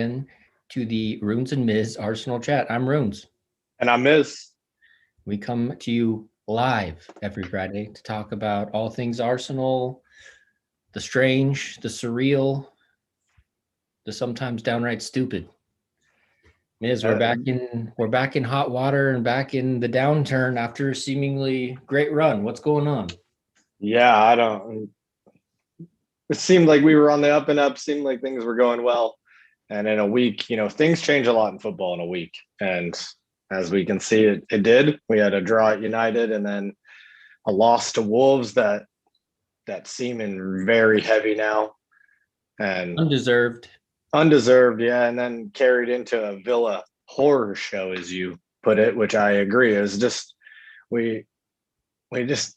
in to the Runes and Miz Arsenal chat. I'm Runes. And I miss. We come to you live every Friday to talk about all things Arsenal, the strange, the surreal, the sometimes downright stupid. Miz, we're back in hot water and back in the downturn after a seemingly great run. What's going on? Yeah, I don't. It seemed like we were on the up and up. Seemed like things were going well, and in a week, things change a lot in football in a week. And as we can see, it did. We had a draw at United, and then a loss to Wolves that seeming very heavy now, and Undeserved. undeserved. Yeah, and then carried into a Villa horror show, as you put it, which I agree is just we we just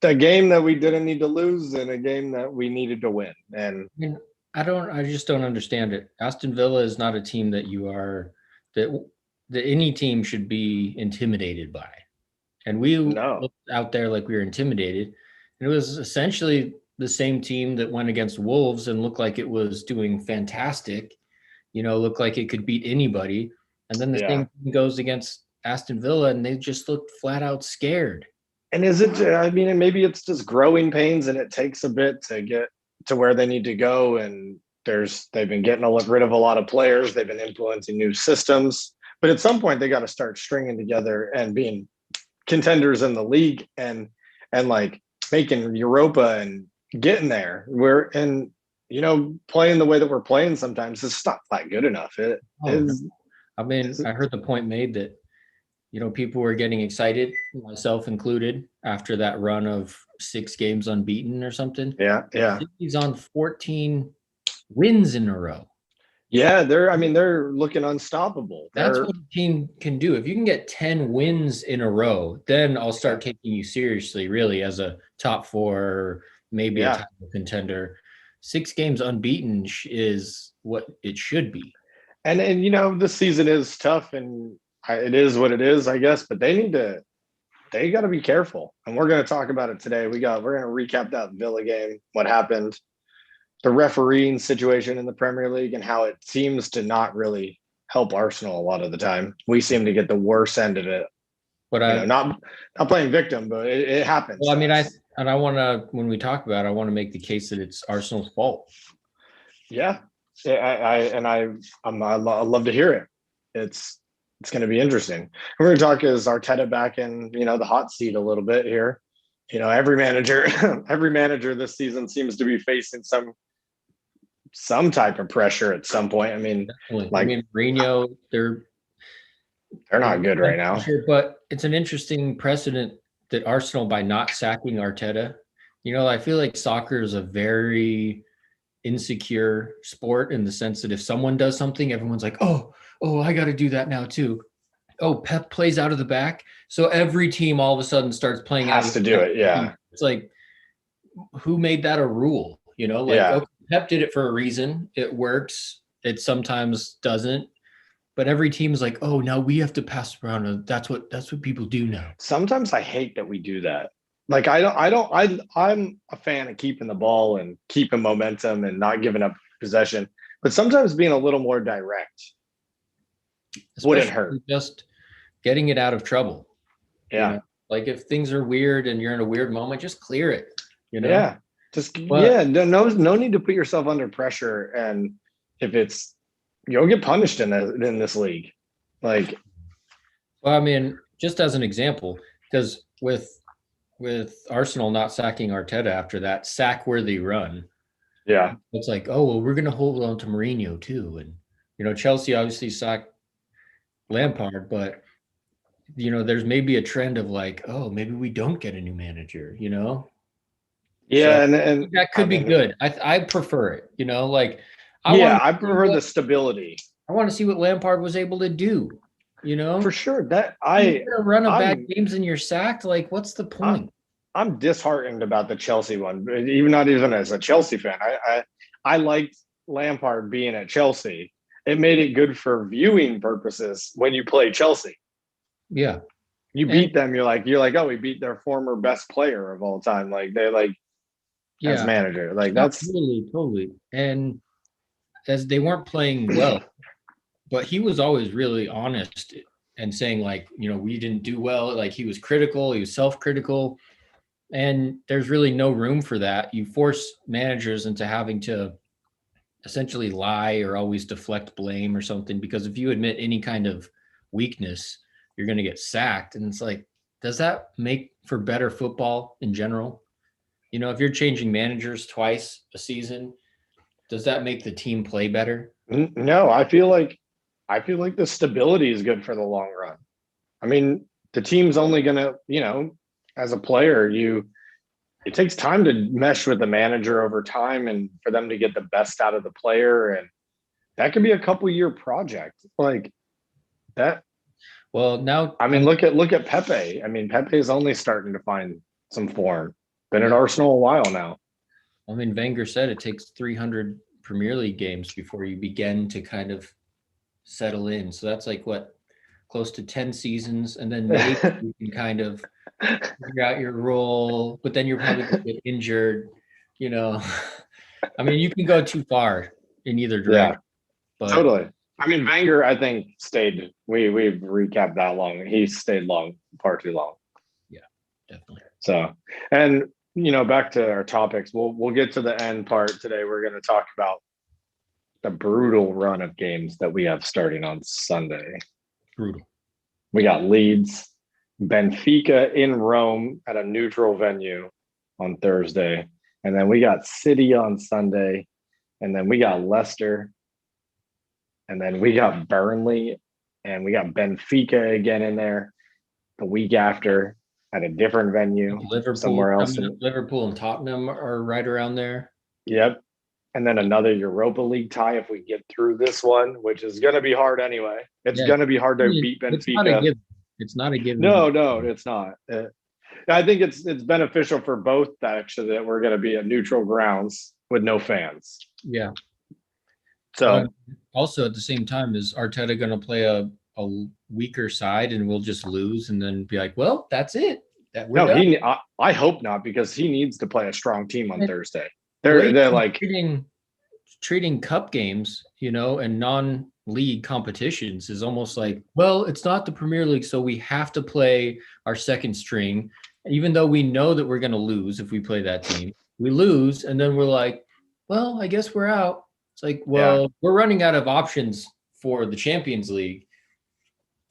a game that we didn't need to lose and a game that we needed to win. And I mean, I just don't understand it. Aston Villa is not a team that that any team should be intimidated by. And we no, looked out there like we were intimidated. And it was essentially the same team that went against Wolves and looked like it was doing fantastic, looked like it could beat anybody. And then the yeah. same thing goes against Aston Villa and they just looked flat out scared. And is it? I mean, maybe it's just growing pains, and it takes a bit to get to where they need to go. And they've been getting rid of a lot of players. They've been implementing new systems, but at some point they got to start stringing together and being contenders in the league and like making Europa and getting there. Playing the way that we're playing sometimes it's not that good enough. It Oh, is. I mean, I heard the point made that people were getting excited, myself included, after that run of 6 games unbeaten or something. Yeah, yeah. City's on 14 wins in a row. Yeah, they're looking unstoppable. That's what a team can do. If you can get 10 wins in a row, then I'll start taking you seriously, really, as a top 4 or maybe a title contender. 6 games unbeaten is what it should be. And this season is tough and it is what it is, I guess, but they got to be careful. And we're going to talk about it today. We're going to recap that Villa game, what happened, the refereeing situation in the Premier League, and how it seems to not really help Arsenal a lot of the time. We seem to get the worst end of it. But not playing victim, but it happens. Well, I mean, I want to, when we talk about it, I want to make the case that it's Arsenal's fault. Yeah. I love to hear it. It's going to be interesting. We're going to talk is Arteta back in, the hot seat a little bit here. Every manager this season seems to be facing some type of pressure at some point. I mean, Mourinho, they're not good right now. But it's an interesting precedent that Arsenal, by not sacking Arteta, I feel like soccer is a very insecure sport in the sense that if someone does something, everyone's like, oh, I got to do that now too. Oh, Pep plays out of the back, so every team all of a sudden starts playing has to do it. Yeah, it's like, who made that a rule? Okay, Pep did it for a reason. It works. It sometimes doesn't. But every team is like, oh, now we have to pass around. And that's what people do now. Sometimes I hate that we do that. Like I'm a fan of keeping the ball and keeping momentum and not giving up possession. But sometimes being a little more direct wouldn't hurt. Just getting it out of trouble. Yeah. Like if things are weird and you're in a weird moment, just clear it. Yeah. No need to put yourself under pressure. And if it's, you'll get punished in this league. Well, I mean, just as an example, because with Arsenal not sacking Arteta after that sack-worthy run, it's like, oh, well, we're going to hold on to Mourinho too. And, Chelsea obviously sacked Lampard, but, there's maybe a trend of like, oh, maybe we don't get a new manager, Yeah, so and that could be good. I prefer it, I prefer the stability. I want to see what Lampard was able to do, For sure. You're run of bad games and you're sacked. Like, what's the point? I'm disheartened about the Chelsea one, not even as a Chelsea fan. I liked Lampard being at Chelsea. It made it good for viewing purposes when you play Chelsea. Yeah. You beat them, you're like, oh, we beat their former best player of all time. Like they're like, as manager. Like that's totally. And as they weren't playing well, but he was always really honest and saying like, we didn't do well. Like he was critical, he was self-critical, and there's really no room for that. You force managers into having to essentially lie or always deflect blame or something, because if you admit any kind of weakness, you're going to get sacked. And it's like, does that make for better football in general? If you're changing managers twice a season, does that make the team play better? No, I feel like the stability is good for the long run. I mean, the team's only gonna, as a player, it takes time to mesh with the manager over time and for them to get the best out of the player. And that could be a couple year project like that. Well, now, I mean, look at Pepe. I mean, Pepe is only starting to find some form. Been at Arsenal a while now. I mean, Wenger said it takes 300 Premier League games before you begin to kind of settle in. So that's like what, close to 10 seasons, and then maybe you can kind of figure out your role, but then you're probably going to get injured. I mean, you can go too far in either direction. Yeah, but totally. I mean, Wenger, I think stayed. We've recapped that long. He stayed long, far too long. Yeah, definitely. So, and back to our topics. We'll get to the end part today. We're going to talk about the brutal run of games that we have starting on Sunday. Brutal. We got Leeds, Benfica in Rome at a neutral venue on Thursday. And then we got City on Sunday. And then we got Leicester. And then we got Burnley. And we got Benfica again in there the week after at a different venue. Liverpool, somewhere else. Liverpool and Tottenham are right around there. Yep. And then another Europa League tie if we get through this one, which is going to be hard anyway. It's going to be hard to beat Benfica. It's not a given. No, it's not. I think it's beneficial for both actually that we're going to be at neutral grounds with no fans. Yeah. So also at the same time, is Arteta going to play a weaker side and we'll just lose and then be like, well, that's it. I hope not, because he needs to play a strong team on Thursday. They're like treating cup games, and non-league competitions is almost like, well, it's not the Premier League, so we have to play our second string, even though we know that we're going to lose if we play that team. We lose, and then we're like, well, I guess we're out. It's like, well, we're running out of options for the Champions League,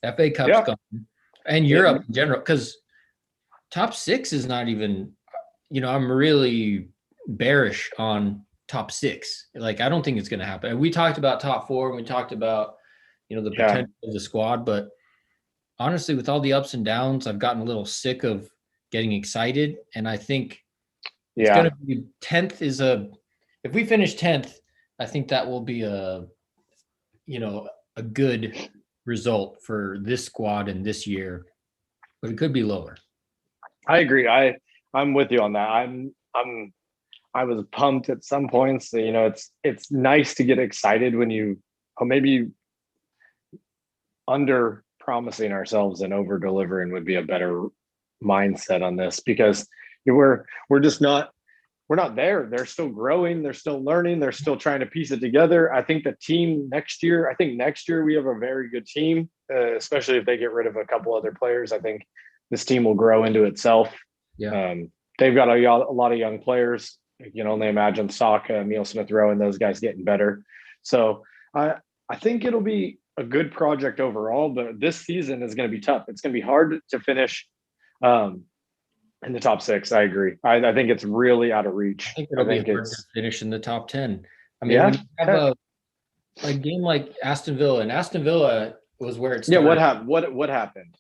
FA Cup's gone, and Europe in general, because top six is not even, I'm really bearish on top six. Like, I don't think it's going to happen. And we talked about top four, and we talked about, the potential of the squad. But honestly, with all the ups and downs, I've gotten a little sick of getting excited. And I think it's going to be 10th if we finish 10th, I think that will be a good result for this squad and this year, but it could be lower. I agree. I'm with you on that. I was pumped at some points. It's nice to get excited when maybe under promising ourselves and over delivering would be a better mindset on this, because we're not there. They're still growing. They're still learning. They're still trying to piece it together. I think next year we have a very good team, especially if they get rid of a couple other players. I think this team will grow into itself. Yeah. They've got a lot of young players. You can only imagine Saka, Emile Smith-Rowe, and those guys getting better. So I think it'll be a good project overall, but this season is going to be tough. It's going to be hard to finish in the top six. I agree. I think it's really out of reach. I think it'll be hard to finish in the top 10. I mean, when you have a game like Aston Villa, and Aston Villa was where it started. Yeah, what happened?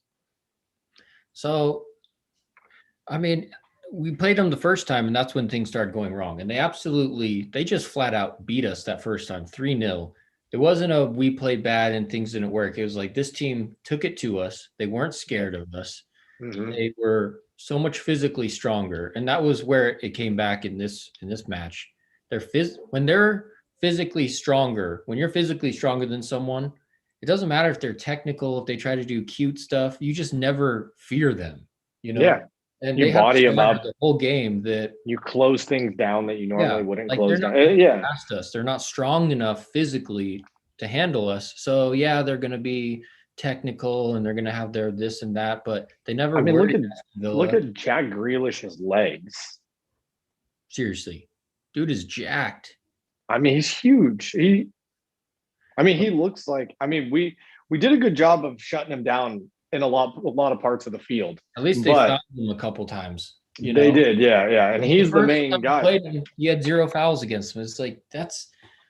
So, I mean, we played them the first time, and that's when things started going wrong. And they just flat out beat us that first time, 3-0. It wasn't we played bad and things didn't work. It was like this team took it to us. They weren't scared of us. Mm-hmm. They were so much physically stronger. And that was where it came back in this match. When they're physically stronger, when you're physically stronger than someone, it doesn't matter if they're technical, if they try to do cute stuff, you just never fear them, Yeah. And you body them up the whole game, that you close things down that you normally wouldn't like close down. Past us. They're not strong enough physically to handle us. So yeah, they're going to be technical and they're going to have their this and that, but they never look worried at Aston Villa. Jack Grealish's legs. Seriously, dude is jacked. I mean, he's huge. He looks like. I mean, we did a good job of shutting him down in a lot of parts of the field. At least they But fouled him a couple times. they did, yeah, and he's the main guy. Played him, he had 0 fouls against him. It's like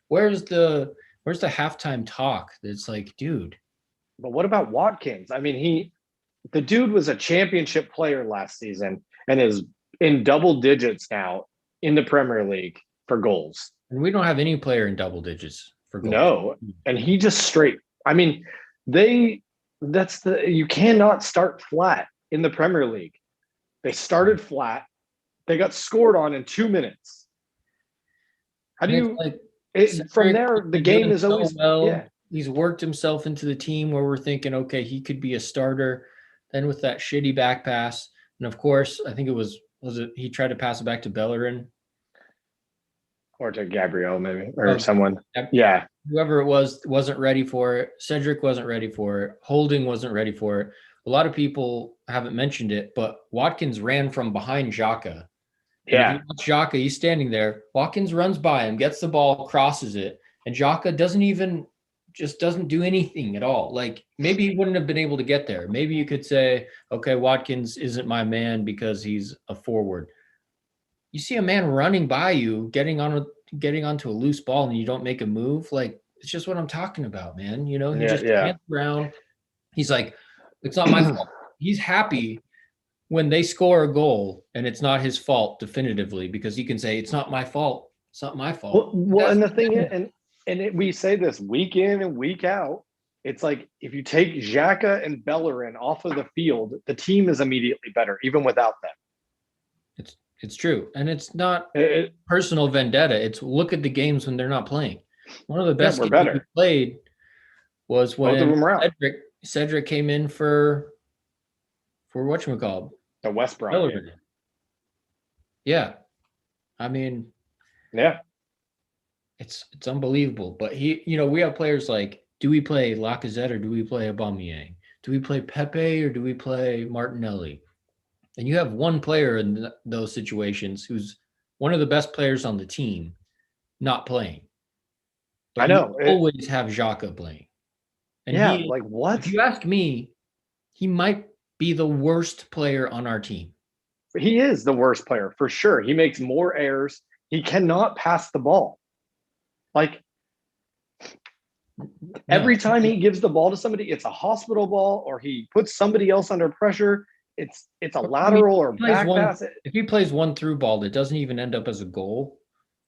where's the halftime talk? It's like, dude. But what about Watkins? I mean, the dude was a championship player last season and is in double digits now in the Premier League for goals. And we don't have any player in double digits for goals. No, and he just straight. I mean, you cannot start flat in the Premier League. They started flat. They got scored on in 2 minutes. How do you from there? The game is always He's worked himself into the team where we're thinking, okay, he could be a starter. Then with that shitty back pass, and of course, I think it was he tried to pass it back to Bellerin or to Gabriel maybe or someone. Yeah, whoever it was wasn't ready for it. Cedric wasn't ready for it. Holding wasn't ready for it. A lot of people haven't mentioned it, but Watkins ran from behind Xhaka. Yeah. Xhaka, he's standing there. Watkins runs by him, gets the ball, crosses it, and Xhaka doesn't do anything at all. Like, maybe he wouldn't have been able to get there. Maybe you could say, okay, Watkins isn't my man because he's a forward. You see a man running by you, getting onto a loose ball, and you don't make a move. Like, it's just what I'm talking about, man. He just hands around. He's like, it's not my fault. He's happy when they score a goal and it's not his fault definitively, because he can say, it's not my fault. It's not my fault. Well, and the thing is, we say this week in and week out. It's like, if you take Xhaka and Bellerin off of the field, the team is immediately better, even without them. It's true. And it's not personal vendetta. It's look at the games when they're not playing. One of the best games we played was when Cedric came in for whatchamacallit? The West Brom game. Yeah. I mean, yeah. It's unbelievable. But we have players like, do we play Lacazette or do we play Aubameyang? Do we play Pepe or do we play Martinelli? And you have one player in those situations who's one of the best players on the team not playing. But I know. You always have Xhaka playing. And like what? If you ask me, he might be the worst player on our team. He is the worst player for sure. He makes more errors. He cannot pass the ball. Like, every time he gives the ball to somebody, it's a hospital ball, or he puts somebody else under pressure. It's a lateral or back pass. If he plays one through ball that doesn't even end up as a goal,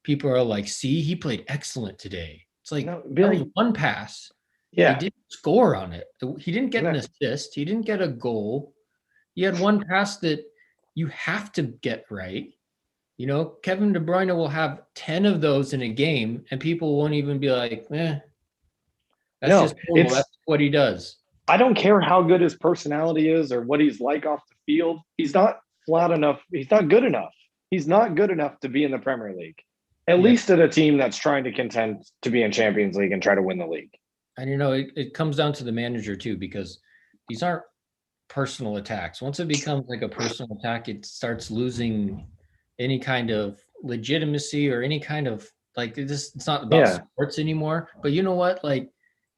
people are like, see, he played excellent today. It's like, that was one pass. Yeah. He didn't score on it. He didn't get an assist. He didn't get a goal. He had one pass that you have to get right. Kevin De Bruyne will have 10 of those in a game, and people won't even be like, that's just cool. That's what he does. I don't care how good his personality is or what he's like off the field. He's not flat enough. He's not good enough. He's not good enough to be in the Premier League, at least at a team that's trying to contend to be in Champions League and try to win the league. And, it comes down to the manager too, because these aren't personal attacks. Once it becomes like a personal attack, it starts losing any kind of legitimacy or any kind of like this. It's not about sports anymore. But you know what? Like,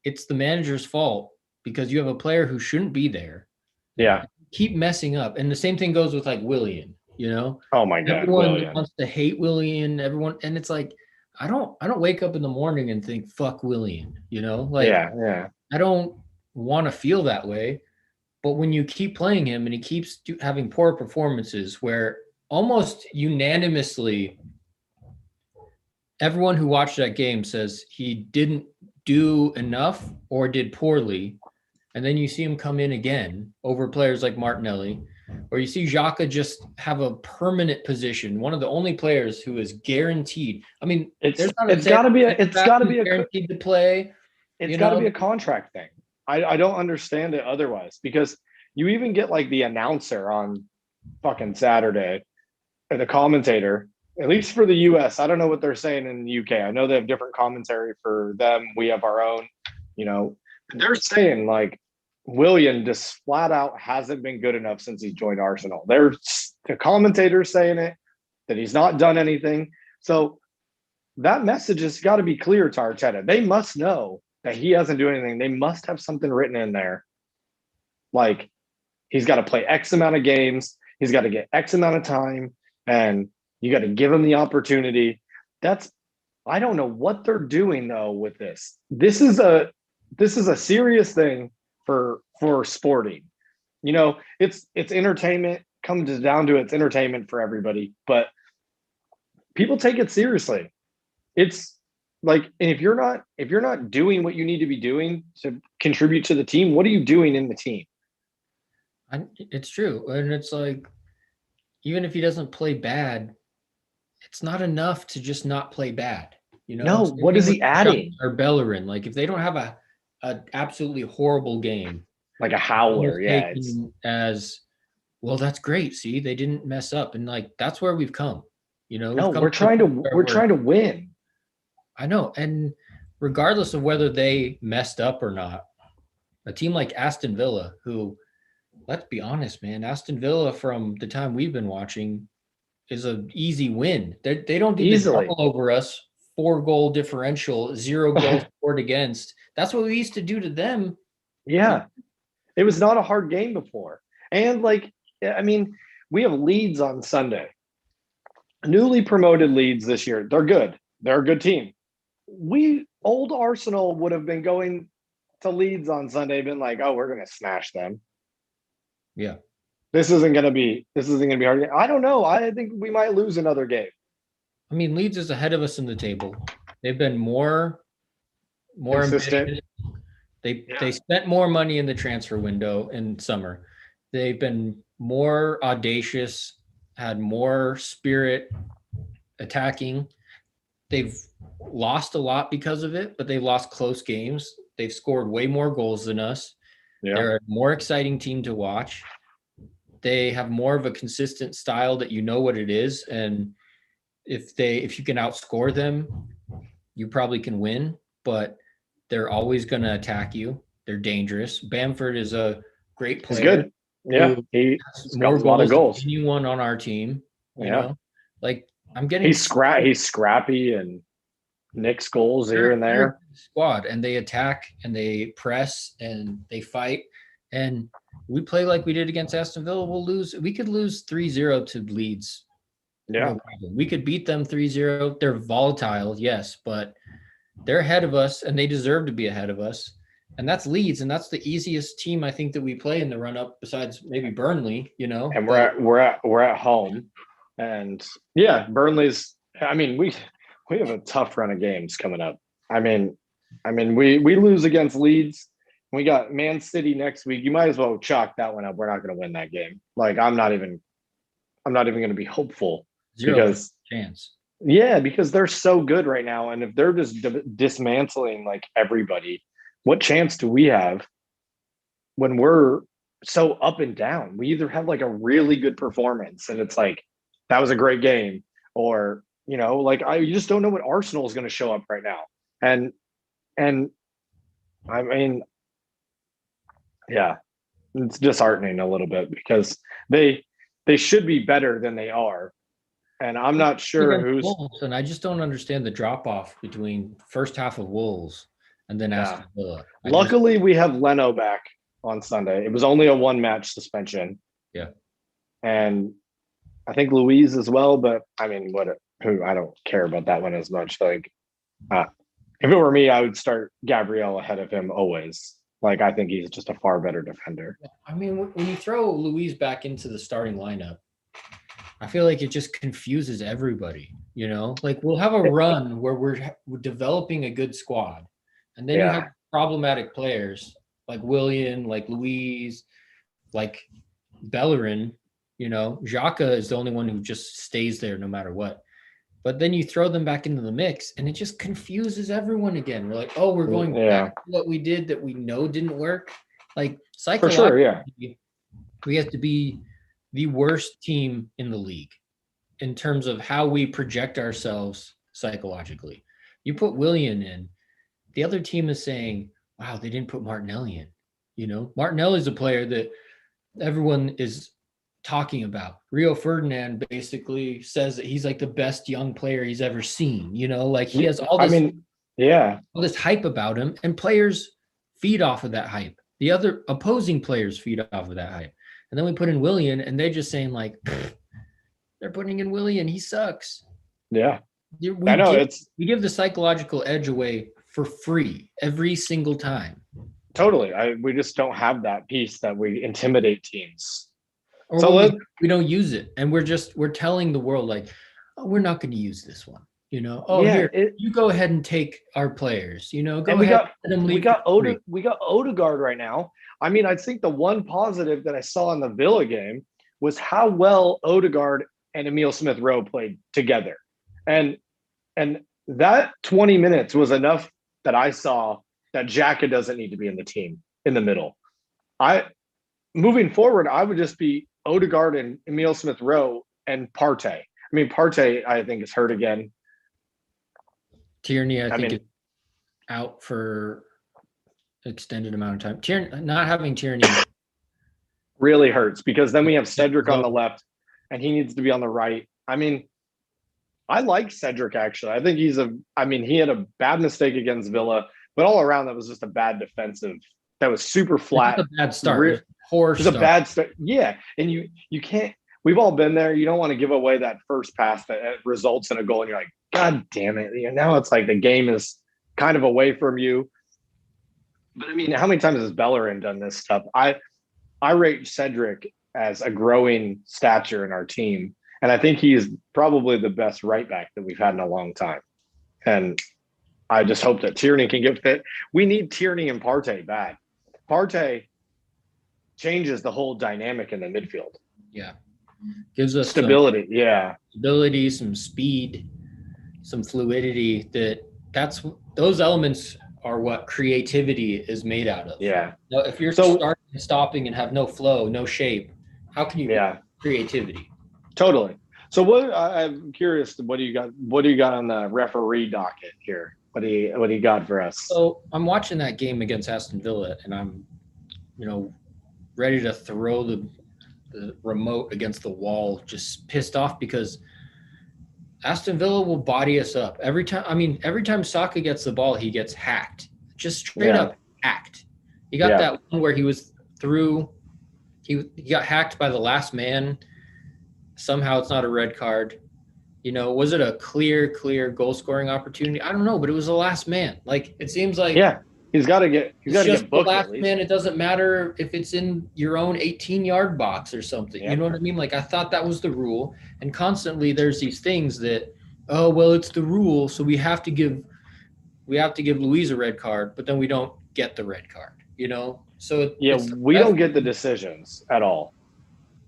it's the manager's fault because you have a player who shouldn't be there. Yeah. Keep messing up. And the same thing goes with like Willian, Oh my God. Everyone wants to hate Willian. Everyone, and it's like, I don't wake up in the morning and think, fuck Willian, I don't want to feel that way. But when you keep playing him and he keeps having poor performances where almost unanimously everyone who watched that game says he didn't do enough or did poorly, and then you see him come in again over players like Martinelli, or you see Xhaka just have a permanent position, one of the only players who is guaranteed. I mean, it's got to be guaranteed to play. It's got to be a contract thing. I don't understand it otherwise, because you even get like the announcer on fucking Saturday, or the commentator, at least for the US, I don't know what they're saying in the UK. I know they have different commentary for them. We have our own, you know, they're saying like Willian just flat out hasn't been good enough since he joined Arsenal. They're the commentators saying it, that he's not done anything. So that message has got to be clear to Arteta. They must know that he hasn't done anything. They must have something written in there. Like he's got to play X amount of games. He's got to get X amount of time, and you got to give him the opportunity. I don't know what they're doing though with this. This is a serious thing for sporting. You know, it's entertainment. Comes down to it's entertainment for everybody, but people take it seriously. It's like, and if you're not doing what you need to be doing to contribute to the team, what are you doing in the team? It's true. And it's like, even if he doesn't play bad, it's not enough to just not play bad. You know, no, what is he adding? Or Bellerin, like if they don't have a absolutely horrible game, like a howler, yeah, as well, that's great. See, they didn't mess up, and like that's where we've come. You know, no, we're trying to win. I know, and regardless of whether they messed up or not, a team like Aston Villa, who, let's be honest, man, Aston Villa from the time we've been watching is an easy win. They don't need to double over us. 4-goal differential, 0 goals scored against. That's what we used to do to them. Yeah, it was not a hard game before, and like, I mean, we have Leeds on Sunday. Newly promoted Leeds this year. They're good. They're a good team. Old Arsenal would have been going to Leeds on Sunday, been like, oh, we're going to smash them. Yeah. This isn't going to be hard. I don't know. I think we might lose another game. I mean, Leeds is ahead of us in the table. They've been more consistent. They spent more money in the transfer window in summer. They've been more audacious, had more spirit attacking. They've lost a lot because of it, but they've lost close games. They've scored way more goals than us. Yeah. They're a more exciting team to watch. They have more of a consistent style that you know what it is. And if you can outscore them, you probably can win, but they're always going to attack you. They're dangerous. Bamford is a great player. He's good. Yeah. He's more goals than anyone on our team. You know, like I'm getting he's scrappy and nicks goals here and there. Squad, and they attack and they press and they fight, and we play like we did against Aston Villa. We'll lose. We could lose 3-0 to Leeds. Yeah, we could beat them 3-0. They're volatile, yes, but they're ahead of us, and they deserve to be ahead of us. And that's Leeds, and that's the easiest team I think that we play in the run-up, besides maybe Burnley. You know, and we're at home, and yeah, Burnley's. I mean, we have a tough run of games coming up. I mean, we lose against Leeds. We got Man City next week. You might as well chalk that one up. We're not going to win that game. Like I'm not even going to be hopeful. 0% chance. Yeah, because they're so good right now, and if they're just dismantling like everybody, what chance do we have when we're so up and down? We either have like a really good performance, and it's like that was a great game, or you know, like you just don't know what Arsenal is going to show up right now, and I mean, yeah, it's disheartening a little bit because they should be better than they are. And I'm not sure who's. Wolves, and I just don't understand the drop off between first half of Wolves and then Aston Villa. Luckily, we have Leno back on Sunday. It was only a 1-match suspension. Yeah, and I think Luiz as well. But I mean, I don't care about that one as much. Like, if it were me, I would start Gabriel ahead of him always. Like, I think he's just a far better defender. I mean, when you throw Luiz back into the starting lineup, I feel like it just confuses everybody, you know? Like we'll have a run where we're developing a good squad. And then you have problematic players like Willian, like Luiz, like Bellerin, you know? Xhaka is the only one who just stays there no matter what. But then you throw them back into the mix and it just confuses everyone again. We're like, oh, we're going back to what we did that we know didn't work. Like psychologically, we have to be the worst team in the league. in terms of how we project ourselves psychologically. You put Willian in, the other team is saying, wow, they didn't put Martinelli in. You know, Martinelli's a player that everyone is talking about. Rio Ferdinand basically says that he's like the best young player he's ever seen. You know, like he has all this, all this hype about him, and players feed off of that hype. The other opposing players feed off of that hype. And then we put in Willian, and they're just saying like, they're putting in Willian. He sucks. Yeah. I know we give the psychological edge away for free every single time. Totally. We just don't have that piece that we intimidate teams. Or so we don't use it, and we're telling the world like, oh, we're not going to use this one. You know, you go ahead and take our players. You know, we got Odegaard right now. I mean, I think the one positive that I saw in the Villa game was how well Odegaard and Emile Smith-Rowe played together, and that 20 minutes was enough that I saw that Xhaka doesn't need to be in the team in the middle. Moving forward, I would just be Odegaard and Emile Smith-Rowe and Partey. I mean, Partey, I think, is hurt again. Tierney, I think, is out for extended amount of time. Not having Tierney really hurts, because then we have Cedric on the left and he needs to be on the right. I mean, I like Cedric, actually. I think he had a bad mistake against Villa, but all around that was just a bad defensive. That was super flat. It was a bad start. It was a bad start. Yeah. And you can't, we've all been there. You don't want to give away that first pass that results in a goal. And you're like, God damn it. Now it's like the game is kind of away from you. But I mean, how many times has Bellerin done this stuff? I rate Cedric as a growing stature in our team. And I think he's probably the best right back that we've had in a long time. And I just hope that Tierney can get fit. We need Tierney and Partey bad. Partey changes the whole dynamic in the midfield. Yeah. Gives us stability. Stability, some speed, some fluidity. Those elements are what creativity is made out of. Yeah. Now, if you're starting and stopping and have no flow, no shape, how can you creativity? Totally. So I'm curious, what do you got on the referee docket here? What do you got for us? So I'm watching that game against Aston Villa, and I'm, ready to throw the remote against the wall, just pissed off because Aston Villa will body us up every time Saka gets the ball, he gets hacked, just straight up hacked. He got that one where he was through, he got hacked by the last man. Somehow it's not a red card. Was it a clear goal scoring opportunity? I don't know, but it was the last man. Like, it seems like he's got to get booked. The last man. It doesn't matter if it's in your own 18-yard box or something. You know what I mean? Like, I thought that was the rule, and constantly there's these things that, oh well, it's the rule, so we have to give Luis a red card, but then we don't get the red card. So we don't get the decisions at all.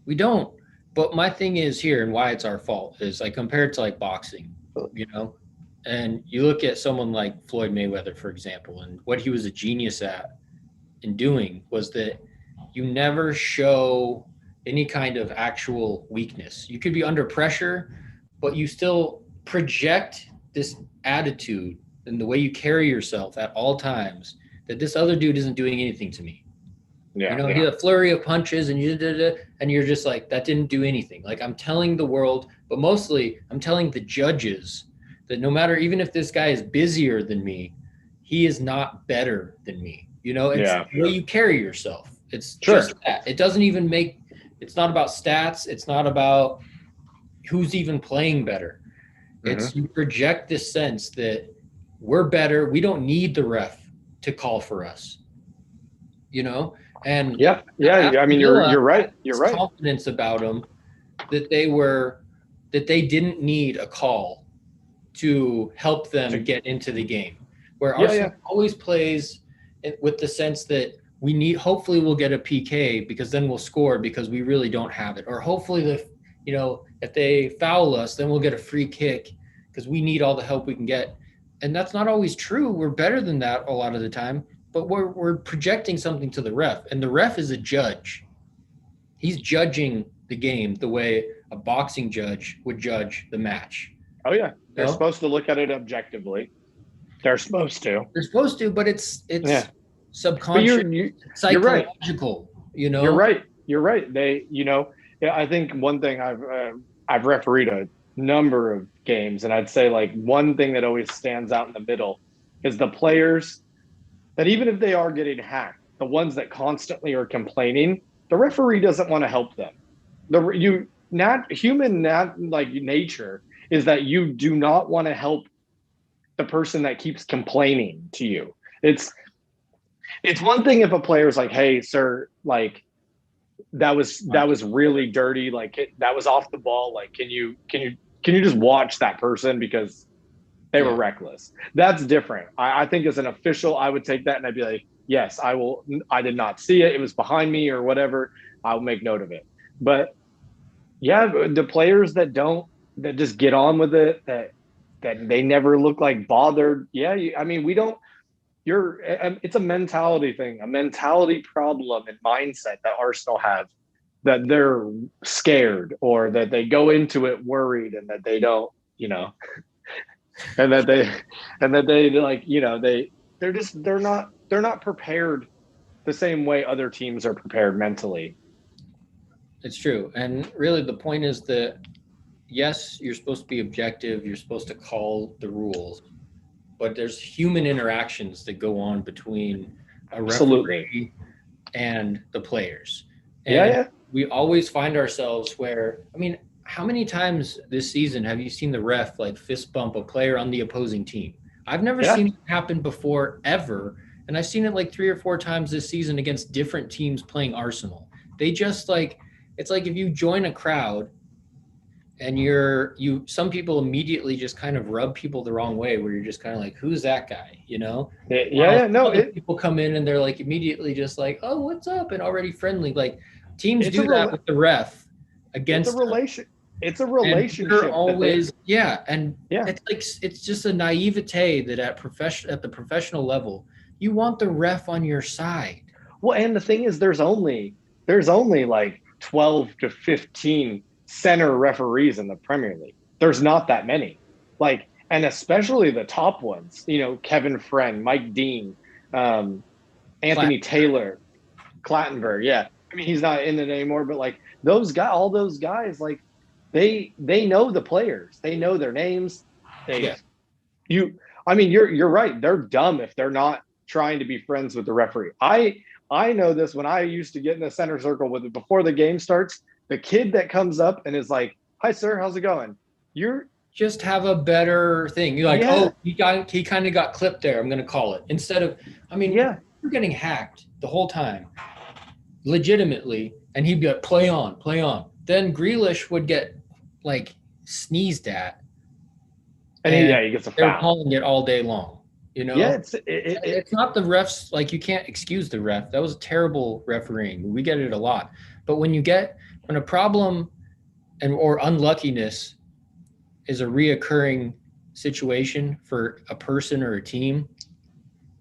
We don't. But my thing is here, and why it's our fault, is I compare it to like boxing, and you look at someone like Floyd Mayweather, for example, and what he was a genius at in doing was that you never show any kind of actual weakness. You could be under pressure, but you still project this attitude and the way you carry yourself at all times that this other dude isn't doing anything to me. He had a flurry of punches and you're just like, that didn't do anything. Like, I'm telling the world, but mostly I'm telling the judges that no matter, even if this guy is busier than me, he is not better than me. It's the way you carry yourself. It's just that. It doesn't even it's not about stats. It's not about who's even playing better. It's you project this sense that we're better. We don't need the ref to call for us, And I mean, you're right. You're right. Confidence about them that they didn't need a call to help them get into the game. Where Arsenal always plays with the sense that hopefully we'll get a PK because then we'll score because we really don't have it. Or hopefully if they foul us, then we'll get a free kick because we need all the help we can get. And that's not always true. We're better than that a lot of the time. But we're projecting something to the ref, and the ref is a judge. He's judging the game the way a boxing judge would judge the match. Oh yeah, they're You know? supposed to look at it objectively. They're supposed to. They're supposed to, but it's Yeah, but subconscious, you're right. psychological. You're right. You're right. They, yeah, I think one thing I've refereed a number of games, and I'd say like one thing that always stands out in the middle is the players that even if they are getting hacked, the ones that constantly are complaining, the referee doesn't want to help them. Human like nature is that you do not want to help the person that keeps complaining to you. It's one thing if a player's like, "Hey, sir, like that was really dirty. Like that was off the ball. Like, can you just watch that person because they were reckless?" That's different. I think as an official, I would take that and I'd be like, "Yes, I will. I did not see it. It was behind me or whatever. I'll make note of it." But yeah, the players that just get on with it, that they never look like bothered. Yeah, I mean, we don't. It's a mentality thing, a mentality problem and mindset that Arsenal have, that they're scared or that they go into it worried and that they don't, and that they like, they're not prepared the same way other teams are prepared mentally. It's true. And really the point is that, yes, you're supposed to be objective. You're supposed to call the rules, but there's human interactions that go on between a referee and the players. And we always find ourselves where, I mean, how many times this season have you seen the ref like fist bump a player on the opposing team? I've never seen it happen before, ever. And I've seen it like 3 or 4 times this season against different teams playing Arsenal. They just like, it's like if you join a crowd and some people immediately just kind of rub people the wrong way, where you're just kind of like, who's that guy? People come in and they're like immediately just like, oh, what's up? And already friendly. Like teams do that with the ref against it's a relationship. Always, it's like, it's just a naivete that at the professional level, you want the ref on your side. Well, and the thing is, there's only like 12 to 15 center referees in the Premier League. There's not that many. Like, and especially the top ones, Kevin Friend, Mike Dean, Anthony Taylor, Clattenburg. Yeah. I mean, he's not in it anymore, but like all those guys, like they know the players. They know their names. You're right. They're dumb if they're not trying to be friends with the referee. I know this when I used to get in the center circle with it before the game starts. The kid that comes up and is like, "Hi, sir, how's it going?" You're just have a better thing. You're like, "Oh, he kind of got clipped there. I'm going to call it." Instead of, you're getting hacked the whole time, legitimately, and he'd be like, "Play on, play on." Then Grealish would get like sneezed at, and he gets a foul. They're calling it all day long. Yeah, it's not the refs. Like, you can't excuse the ref. That was terrible refereeing. We get it a lot. But when a problem or unluckiness is a reoccurring situation for a person or a team,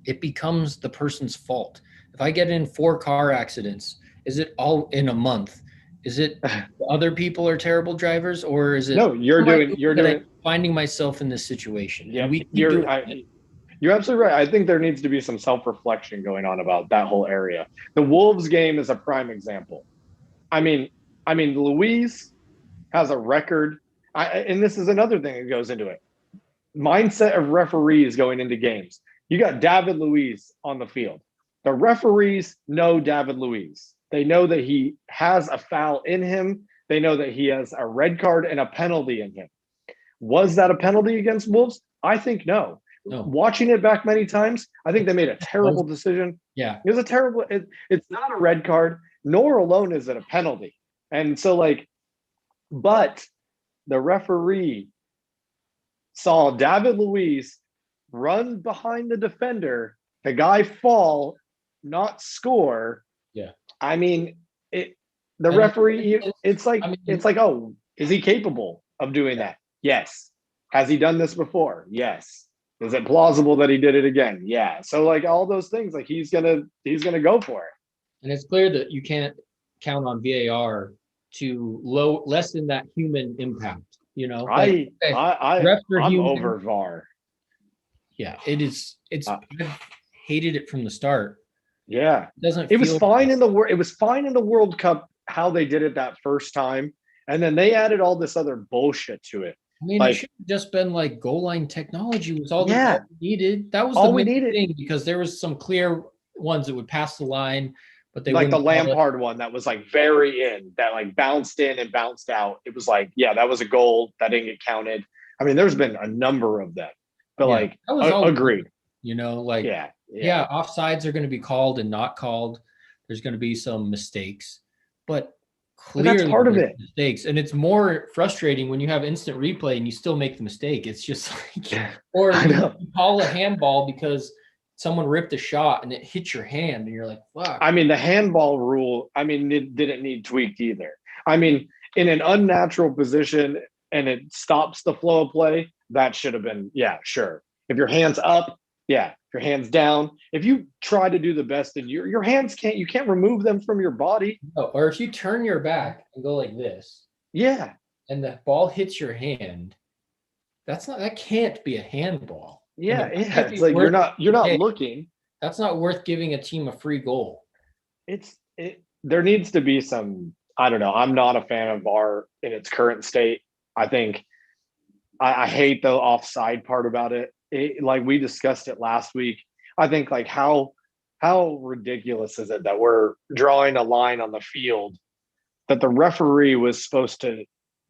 it becomes the person's fault. If I get in 4 car accidents, is it all in a month? Is it other people are terrible drivers, or is it? No, you're finding myself in this situation. Yeah, you're absolutely right. I think there needs to be some self-reflection going on about that whole area. The Wolves game is a prime example. I mean, Luiz has a record, and this is another thing that goes into it. Mindset of referees going into games. You got David Luiz on the field. The referees know David Luiz. They know that he has a foul in him. They know that he has a red card and a penalty in him. Was that a penalty against Wolves? I think no. Watching it back many times, I think they made a terrible decision. Yeah. It was a terrible, it's not a red card, nor alone is it a penalty. And so but the referee saw David Luiz run behind the defender, the guy fall, not score. Yeah. I mean, referee, it's like, oh, is he capable of doing that? Yes. Has he done this before? Yes. Is it plausible that he did it again? Yeah. So all those things, he's gonna go for it. And it's clear that you can't count on VAR lessen that human impact. I'm human. over VAR. Yeah, it is. I've hated it from the start. Yeah, it was fine in the It was fine in the World Cup how they did it that first time, and then they added all this other bullshit to it. I mean, it should have just been like goal line technology was all that we needed. That was all the we main needed thing, because there was some clear ones that would pass the line, but they like the wouldn't Lampard one that was like very in, that like bounced in and bounced out. It was like, yeah, that was a goal that didn't get counted. I mean, there's been a number of them, but like, that was all agreed. Yeah, offsides are going to be called and not called. There's going to be some mistakes, but clearly that's part of it. Mistakes, and it's more frustrating when you have instant replay and you still make the mistake. It's just like, or you call a handball because someone ripped a shot and it hit your hand, and you're like, fuck. I mean, the handball rule, I mean, it didn't need tweaked either. I mean, in an unnatural position and it stops the flow of play, that should have been, yeah, sure. If your hand's up, yeah. If your hand's down, if you try to do the best and your hands you can't remove them from your body. No, or if you turn your back and go like this, yeah, and the ball hits your hand, that can't be a handball. Yeah. It's like you're not looking. That's not worth giving a team a free goal. There needs to be some, I don't know. I'm not a fan of VAR in its current state. I think I hate the offside part about it. Like we discussed it last week. I think like how ridiculous is it that we're drawing a line on the field that the referee was supposed to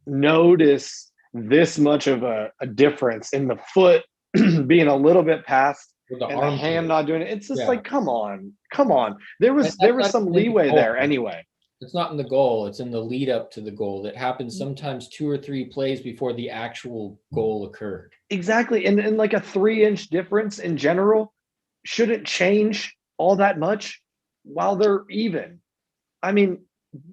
notice this much of a difference in the foot being a little bit past and the hand not doing it. It's just like, come on. There was some leeway there anyway. It's not in the goal. It's in the lead up to the goal that happens sometimes 2 or 3 plays before the actual goal occurred. Exactly. And like a 3-inch difference in general shouldn't change all that much while they're even. I mean,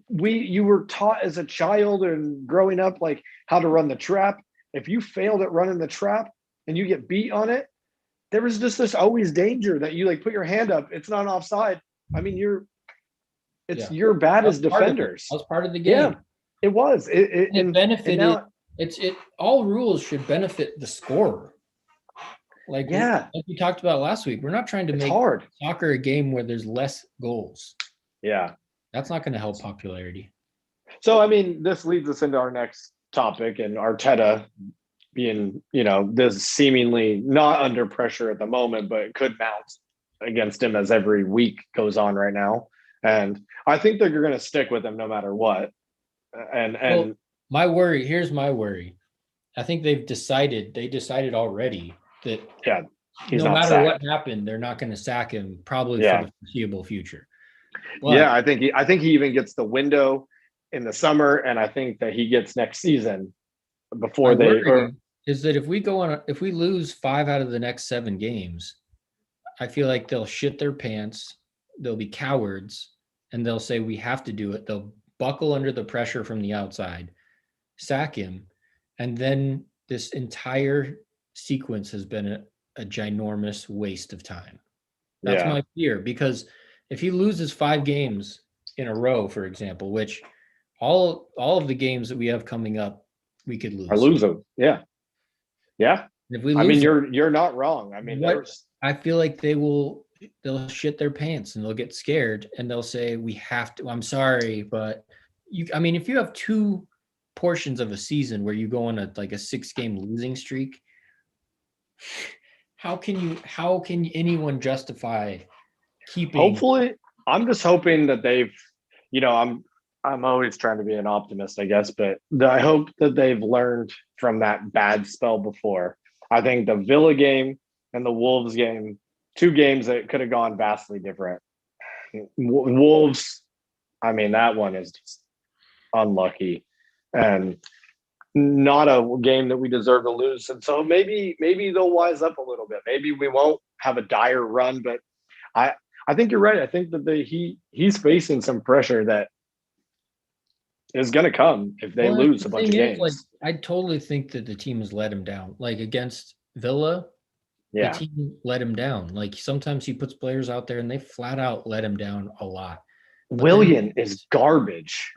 you were taught as a child and growing up, like how to run the trap. If you failed at running the trap and you get beat on it, there was just this always danger that you like put your hand up. It's not offside. I mean, you're bad as defenders. That was part of the game. Yeah, it was. It benefited. All rules should benefit the scorer. Like we talked about last week, we're not trying to make soccer a game where there's less goals. Yeah. That's not going to help popularity. So, I mean, this leads us into our next topic, and Arteta being, this seemingly not under pressure at the moment, but it could mount against him as every week goes on right now. And I think they're going to stick with him no matter what. And here's my worry. I think they decided already that no matter what happened, they're not going to sack him probably for the foreseeable future. But, I think he even gets the window in the summer, and I think that he gets next season before is that if we lose 5 out of the next 7 games, I feel like they'll shit their pants, they'll be cowards, and they'll say we have to do it. They'll buckle under the pressure from the outside, sack him, and then this entire sequence has been a ginormous waste of time. That's my fear, because if he loses 5 games in a row, for example, which all of the games that we have coming up, we could lose. Or lose them. Yeah. Yeah. If we lose you're not wrong. I mean, I feel like they'll shit their pants and they'll get scared and they'll say, we have to, I'm sorry, but if you have 2 portions of a season where you go on a 6-game losing streak, how can anyone justify keeping? Hopefully, I'm just hoping that they've, I'm always trying to be an optimist, I guess, but I hope that they've learned from that bad spell before. I think the Villa game and the Wolves game, 2 games that could have gone vastly different. Wolves, I mean, that one is just unlucky and not a game that we deserve to lose. And so maybe they'll wise up a little bit. Maybe we won't have a dire run, but I think you're right. I think that he's facing some pressure that is going to come if they lose a bunch of games. I totally think that the team has let him down. Like against Villa, the team let him down. Like sometimes he puts players out there and they flat out let him down a lot. Willian is garbage.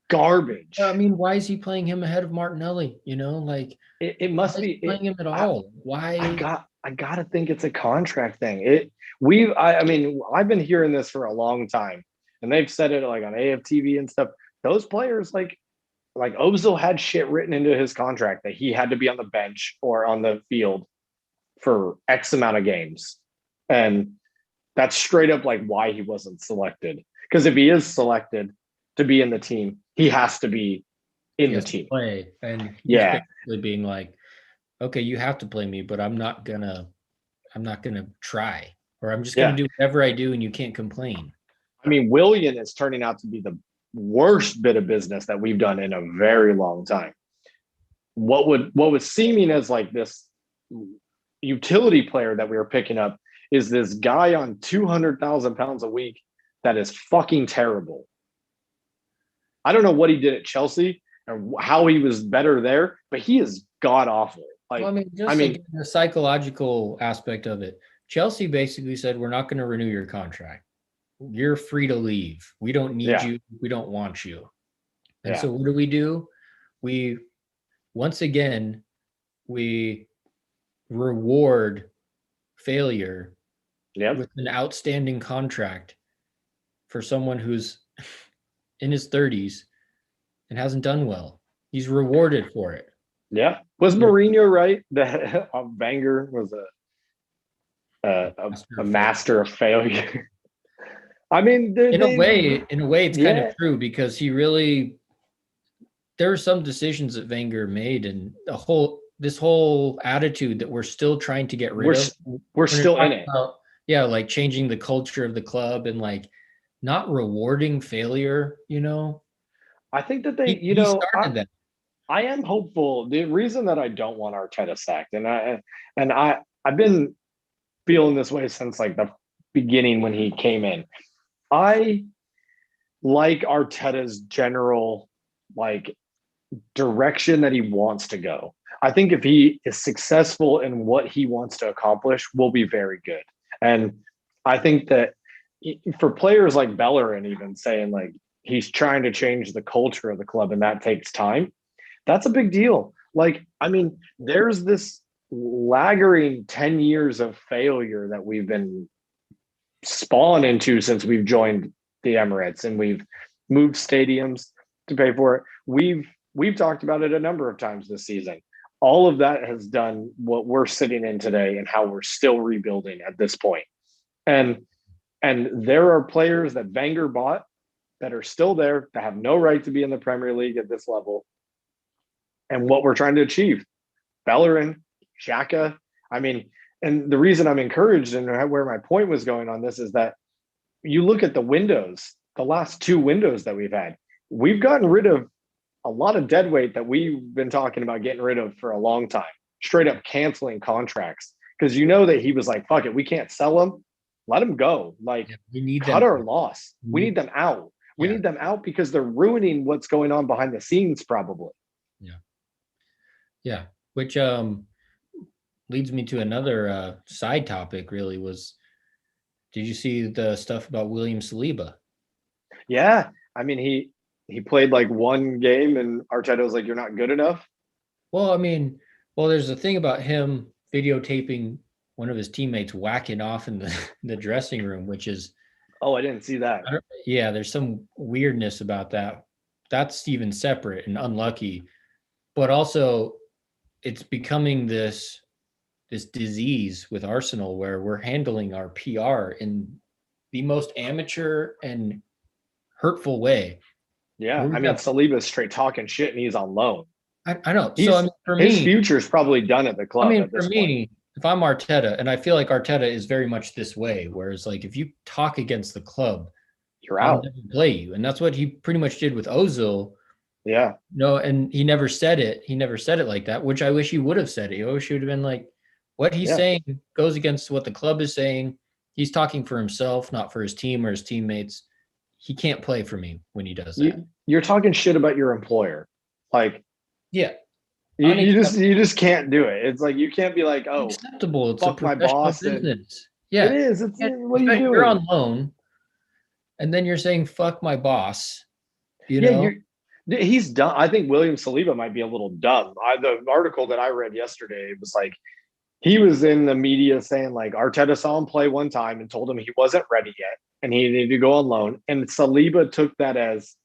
garbage. I mean, why is he playing him ahead of Martinelli? Like it must be playing him at all. Why? I gotta think it's a contract thing. I mean, I've been hearing this for a long time, and they've said it like on AFTV and stuff. Those players like Ozil had shit written into his contract that he had to be on the bench or on the field for X amount of games. And that's straight up like why he wasn't selected. Because if he is selected to be in the team, he has to be in the team. Play. And he's basically being like, okay, you have to play me, but I'm not gonna try. Or I'm just gonna do whatever I do and you can't complain. I mean, Willian is turning out to be the worst bit of business that we've done in a very long time. What was seeming as like this utility player that we were picking up is this guy on 200,000 pounds a week that is fucking terrible. I don't know what he did at Chelsea and how he was better there, but he is god awful. Like, the psychological aspect of it. Chelsea basically said, we're not going to renew your contract. You're free to leave. We don't need you. We don't want you. And so what do? We once again, we reward failure with an outstanding contract for someone who's in his 30s and hasn't done well. He's rewarded for it. Yeah. Was Mourinho right that Wenger was a master of failure? I mean, in a way, it's kind of true because he really. There were some decisions that Wenger made, and this whole attitude that we're still trying to get rid of. We're still in it. Like changing the culture of the club and like not rewarding failure. I think that he started that. I am hopeful. The reason that I don't want Arteta sacked, and I've been feeling this way since like the beginning when he came in. I like Arteta's general like direction that he wants to go. I think if he is successful in what he wants to accomplish, we'll be very good. And I think that for players like Bellerin even saying like he's trying to change the culture of the club and that takes time, that's a big deal. Like, I mean, there's this laggering 10 years of failure that we've been spawned into since we've joined the Emirates and we've moved stadiums to pay for it. We've talked about it a number of times this season. All of that has done what we're sitting in today and how we're still rebuilding at this point. And there are players that Wenger bought that are still there that have no right to be in the Premier League at this level. And what we're trying to achieve, Bellerin, Xhaka. I mean, and the reason I'm encouraged and where my point was going on this is that you look at the windows, the last two windows that we've had, we've gotten rid of a lot of dead weight that we've been talking about getting rid of for a long time, straight up canceling contracts. Because that he was like, fuck it, we can't sell them. Let them go. Like, we need cut our loss. We need them out. We need them out because they're ruining what's going on behind the scenes, probably. Yeah. Which leads me to another side topic, really, did you see the stuff about William Saliba? Yeah. I mean, he played like one game and Arteta was like, you're not good enough. Well, there's a thing about him videotaping one of his teammates whacking off in the dressing room, which is. Oh, I didn't see that. There's some weirdness about that. That's even separate and unlucky. But also, it's becoming this disease with Arsenal where we're handling our PR in the most amateur and hurtful way. Yeah, I mean, Saliba's straight talking shit and he's on loan. I know. His future's probably done at the club. For me, if I'm Arteta, and I feel like Arteta is very much this way, whereas like if you talk against the club, you're out. I'll never play you, and that's what he pretty much did with Ozil. Yeah. No, and he never said it. He never said it like that, which I wish he would have said it. I wish he would have been like, what he's saying goes against what the club is saying. He's talking for himself, not for his team or his teammates. He can't play for me when he does that. You're talking shit about your employer. Like, yeah. You just can't do it. It's like you can't be like, oh, acceptable. It's fuck a my boss. Business. It is. What are you doing? You're on loan, and then you're saying fuck my boss. He's dumb. I think William Saliba might be a little dumb. The article that I read yesterday was like he was in the media saying like Arteta saw him play one time and told him he wasn't ready yet and he needed to go on loan. And Saliba took that as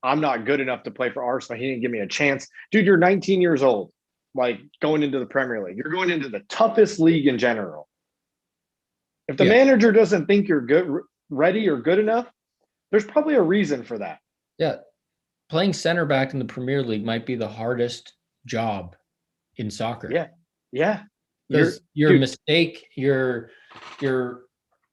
I'm not good enough to play for Arsenal. He didn't give me a chance. Dude, you're 19 years old, like going into the Premier League. You're going into the toughest league in general. If the manager doesn't think you're good, ready or good enough, there's probably a reason for that. Yeah. Playing center back in the Premier League might be the hardest job in soccer. Yeah. Yeah. Because your mistake, your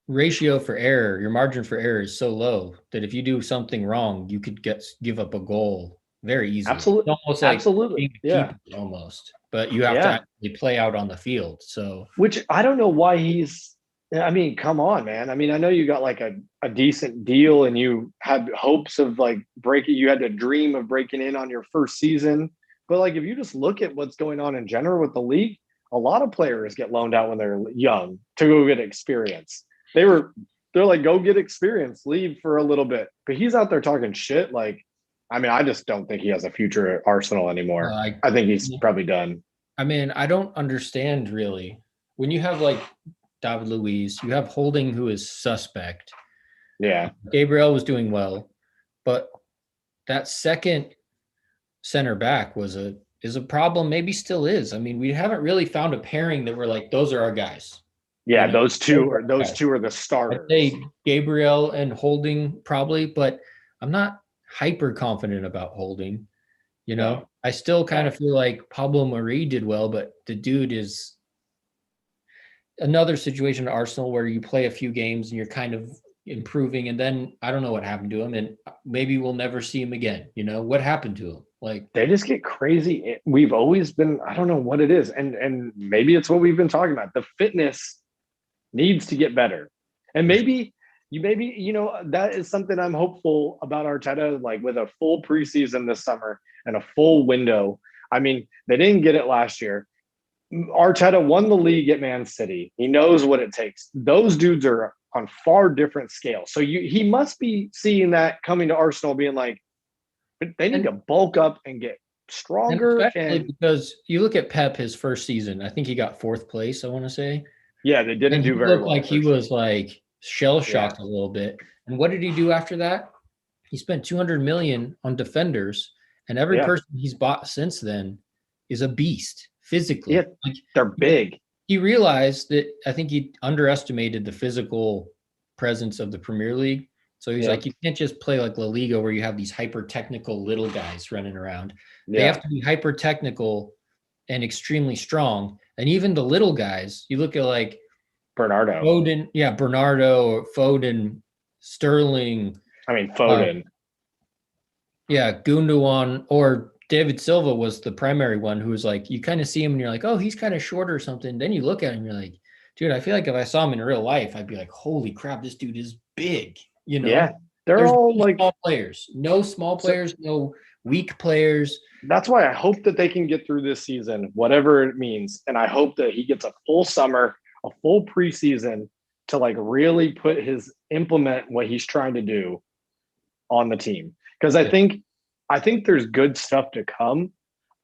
ratio for error, your margin for error is so low that if you do something wrong, you could give up a goal very easily. Absolutely. It's almost like absolutely. Yeah. Almost. But you have to actually play out on the field. So which I don't know why he's I mean, come on, man. I mean, I know you got like a decent deal and you had hopes of like breaking, you had a dream of breaking in on your first season. But like, if you just look at what's going on in general with the league, a lot of players get loaned out when they're young to go get experience. They're like, go get experience, leave for a little bit. But he's out there talking shit. Like, I mean, I just don't think he has a future at Arsenal anymore. I think he's probably done. I mean, I don't understand really. When you have like David Luiz, you have Holding, who is suspect. Yeah. Gabriel was doing well, but that second center back is a problem, maybe still is. I mean, we haven't really found a pairing that we're like, those are our guys. Yeah, those two are the starters. I'd say Gabriel and Holding probably, but I'm not hyper confident about Holding. You know, no. I still kind of feel like Pablo Mari did well, but the dude is another situation at Arsenal where you play a few games and you're kind of improving, and then I don't know what happened to him, and maybe we'll never see him again. You know, what happened to him? Like, they just get crazy. We've always been, I don't know what it is, and maybe it's what we've been talking about. The fitness needs to get better, and maybe that is something I'm hopeful about Arteta. Like with a full preseason this summer and a full window. I mean, they didn't get it last year. Arteta won the league at Man City. He knows what it takes. Those dudes are on far different scales. So he must be seeing that coming to Arsenal, being like, they need to bulk up and get stronger. And especially because you look at Pep, his first season, I think he got 4th place, I want to say. Yeah, they didn't do very well. Like he was like shell-shocked a little bit. And what did he do after that? He spent $200 million on defenders, and every person he's bought since then is a beast physically. Yeah, like, they're big. He realized that I think he underestimated the physical presence of the Premier League. So he's like, you can't just play like La Liga where you have these hyper-technical little guys running around. They have to be hyper-technical and extremely strong. And even the little guys, you look at like Bernardo. Foden, Bernardo, Foden, Sterling. I mean, Foden. Gundogan, or David Silva was the primary one who was like, you kind of see him and you're like, oh, he's kind of short or something. Then you look at him and you're like, dude, I feel like if I saw him in real life, I'd be like, holy crap, this dude is big. You know? Yeah, there's all no like small players, no small players, no weak players. That's why I hope that they can get through this season, whatever it means. And I hope that he gets a full summer, a full preseason to like really implement what he's trying to do on the team. Because I think there's good stuff to come.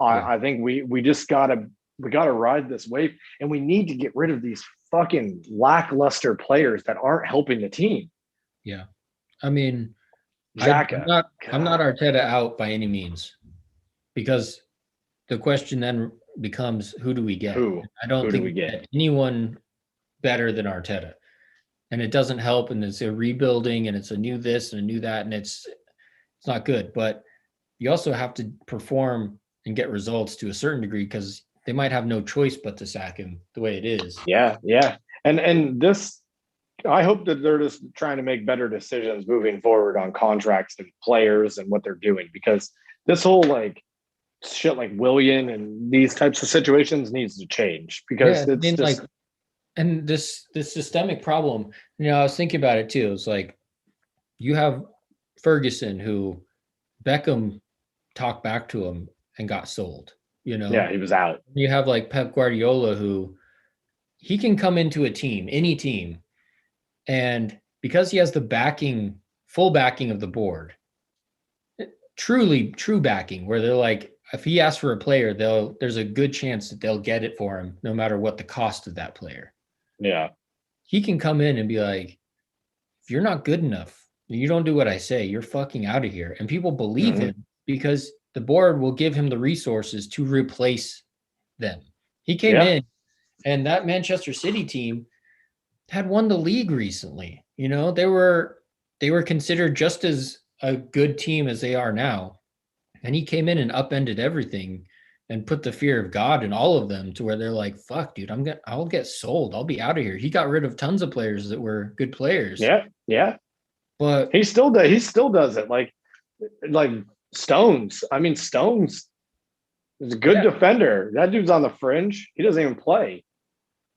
I think we just gotta ride this wave, and we need to get rid of these fucking lackluster players that aren't helping the team. Yeah. I mean, Xhaka. I'm not Arteta out by any means, because the question then becomes, who do we get? I don't think we get anyone better than Arteta. And it doesn't help, and it's a rebuilding, and it's a new this and a new that, and it's not good. But you also have to perform and get results to a certain degree, because they might have no choice but to sack him the way it is. Yeah. And this, I hope that they're just trying to make better decisions moving forward on contracts and players and what they're doing, because this whole like shit like Willian and these types of situations needs to change, because it's just like, and this systemic problem, I was thinking about it too. It's like you have Ferguson, who Beckham talked back to him and got sold, he was out. You have like Pep Guardiola, who he can come into a team, any team, and because he has the full backing of the board, true backing, where they're like, if he asks for a player, there's a good chance that they'll get it for him, no matter what the cost of that player. Yeah. He can come in and be like, if you're not good enough, you don't do what I say, you're fucking out of here. And people believe him because the board will give him the resources to replace them. He came in, and that Manchester City team had won the league recently. You know, they were considered just as a good team as they are now. And he came in and upended everything and put the fear of God in all of them to where they're like, fuck, dude, I'll get sold. I'll be out of here. He got rid of tons of players that were good players. Yeah. Yeah. But he still does it. Like Stones. I mean, Stones is a good defender. That dude's on the fringe. He doesn't even play.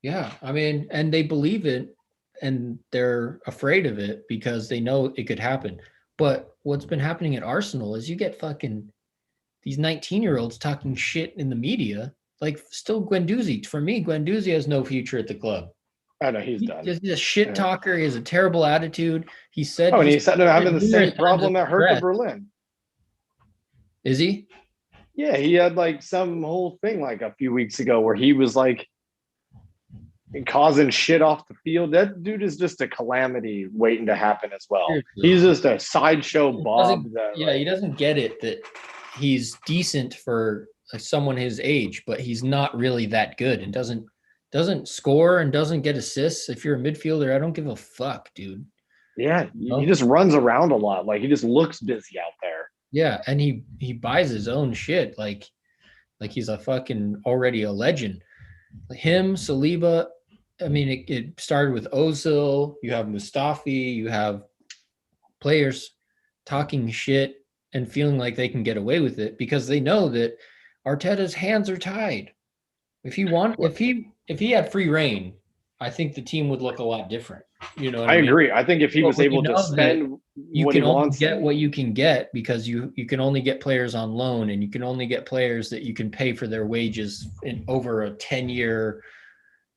Yeah. I mean, and they believe it and they're afraid of it because they know it could happen. But what's been happening at Arsenal is you get fucking these 19-year-olds talking shit in the media. Like, still Guendouzi. For me, Guendouzi has no future at the club. I know he's done. He's a shit talker. He has a terrible attitude. He said, and he said they're having the same problem that Hertha Berlin. Is he? Yeah, he had like some whole thing like a few weeks ago where he was like causing shit off the field. That dude is just a calamity waiting to happen as well. Seriously. He's just a sideshow Bob. He doesn't get it that he's decent for someone his age, but he's not really that good and doesn't score and doesn't get assists. If you're a midfielder, I don't give a fuck, dude. Yeah, he just runs around a lot. Like, he just looks busy out there. Yeah, and he buys his own shit like he's a fucking already a legend. Him, Saliba. I mean, it started with Ozil. You have Mustafi. You have players talking shit and feeling like they can get away with it because they know that Arteta's hands are tied. If he had free reign, I think the team would look a lot different. You know, I agree. I think if he was able to spend you can only get what you can get because you can only get players on loan and you can only get players that you can pay for their wages in over a 10-year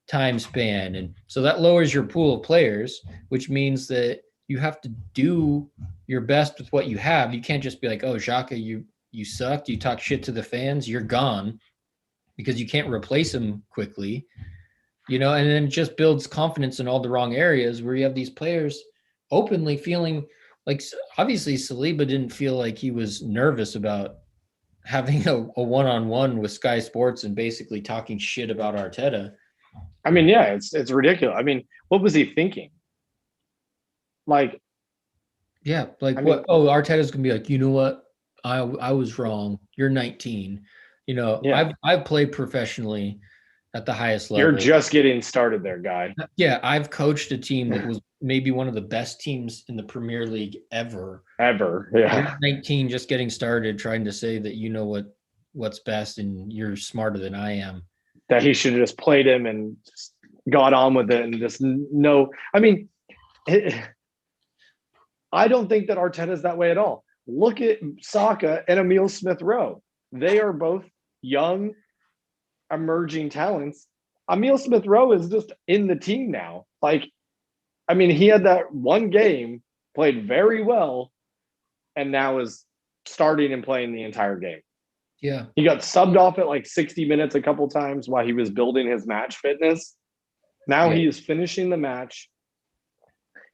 time span. And so that lowers your pool of players, which means that you have to do your best with what you have. You can't just be like, oh, Xhaka, you sucked. You talk shit to the fans. You're gone because you can't replace him quickly. You know, and then it just builds confidence in all the wrong areas where you have these players openly feeling like, obviously Saliba didn't feel like he was nervous about having a one-on-one with Sky Sports and basically talking shit about Arteta. I mean, yeah, it's ridiculous. I mean, what was he thinking? Like, yeah, like what? Oh, Arteta's gonna be like, you know what? I was wrong. You're 19. You know, yeah. I've played professionally at the highest level. You're just getting started there, guy. Yeah, I've coached a team that was maybe one of the best teams in the Premier League ever. Yeah. You're 19, just getting started, trying to say that you know what's best and you're smarter than I am. That he should have just played him and just got on with it and just no. I mean, I don't think that Arteta's that way at all. Look at Saka and Emile Smith-Rowe. They are both young, emerging talents. Emile Smith-Rowe is just in the team now. Like, I mean, he had that one game, played very well, and now is starting and playing the entire game. Yeah. He got subbed off at like 60 minutes a couple times while he was building his match fitness. Now he is finishing the match.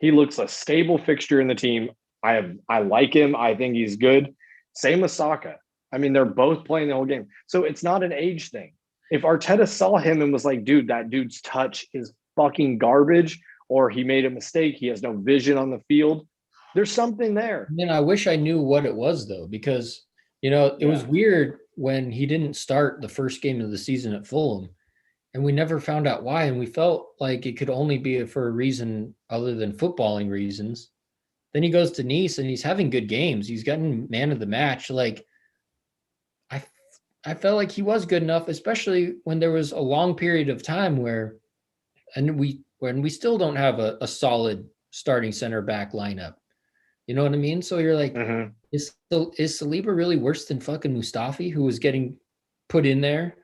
He looks a stable fixture in the team. I like him. I think he's good. Same with Saka. I mean, they're both playing the whole game. So it's not an age thing. If Arteta saw him and was like, dude, that dude's touch is fucking garbage, or he made a mistake, he has no vision on the field, there's something there. Man, I wish I knew what it was, though, because, you know, it was weird when he didn't start the first game of the season at Fulham, and we never found out why, and we felt like it could only be for a reason other than footballing reasons. Then he goes to Nice, and he's having good games. He's gotten man of the match. Like, I felt like he was good enough, especially when there was a long period of time when we still don't have a solid starting center back lineup. You know what I mean? So you're like, is Saliba really worse than fucking Mustafi, who was getting put in there?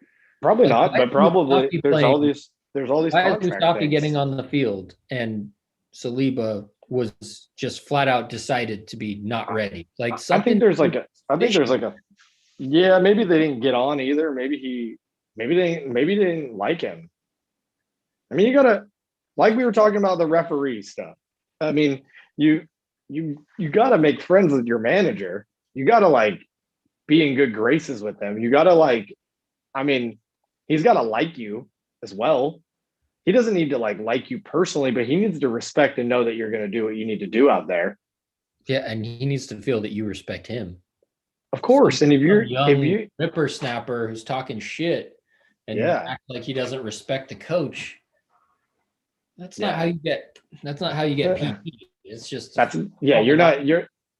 Probably not, but probably there's all these why is Mustafi getting on the field and Saliba was just flat out decided to be not ready. Like I something. think there's like a yeah, maybe they didn't get on either. Maybe they didn't like him. I mean, you gotta, like we were talking about the referee stuff. I mean, you gotta make friends with your manager. You gotta like be in good graces with them. You gotta like, I mean, he's gotta like you as well. He doesn't need to like you personally, but he needs to respect and know that you're gonna do what you need to do out there. Yeah, and he needs to feel that you respect him. Of course. And Some young whippersnapper who's talking shit and act like he doesn't respect the coach. That's not how you get. That's not how you get PT. It's just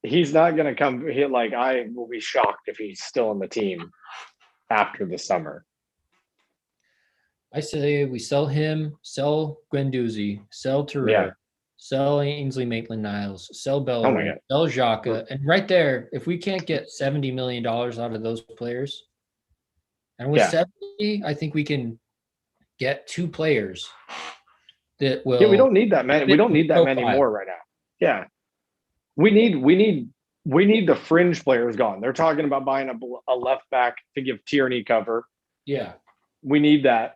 he's not gonna come. I will be shocked if he's still on the team after the summer. I say we sell him, sell Guendouzi, sell Terrell, sell Ainsley Maitland-Niles, sell Bellerin, sell Xhaka, and right there, if we can't get $70 million out of those players, and with 70, I think we can get 2 players that will. Yeah, we don't need that many. We don't need that many more right now. Yeah, we need the fringe players gone. They're talking about buying a left back to give Tierney cover. Yeah, we need that.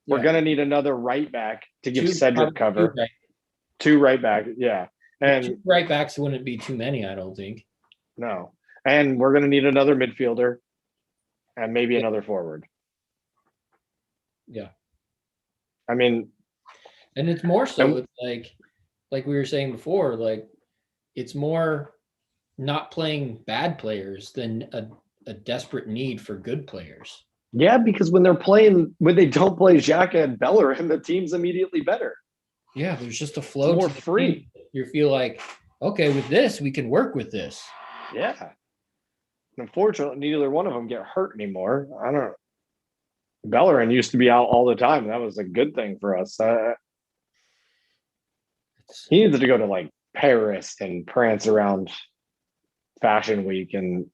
We're gonna need another right back to give Cedric cover. 2 right back, and 2 right backs wouldn't be too many, I don't think. No, and we're gonna need another midfielder, and maybe another forward. Yeah, I mean, and it's more so it's like we were saying before, like it's more not playing bad players than a desperate need for good players. Yeah, because when they don't play Xhaka and Bellerin, the team's immediately better. Yeah, there's just a flow. It's more free. You feel like, okay, with this, we can work with this. Yeah. Unfortunately, neither one of them get hurt anymore. I don't know. Bellerin used to be out all the time. That was a good thing for us. He needs to go to like Paris and prance around Fashion Week and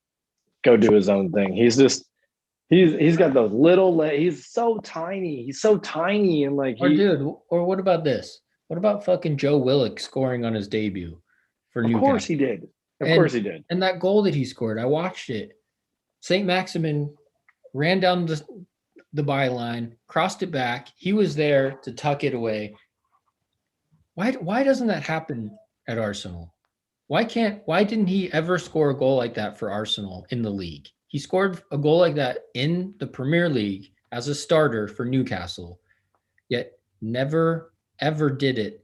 go do his own thing. He's got those little he's so tiny. He's so tiny and like or what about this? What about fucking Joe Willock scoring on his debut for Newcastle? Of course he did. Of course he did. And that goal that he scored, I watched it. St. Maximin ran down the byline, crossed it back. He was there to tuck it away. Why doesn't that happen at Arsenal? Why didn't he ever score a goal like that for Arsenal in the league? He scored a goal like that in the Premier League as a starter for Newcastle, yet never, ever did it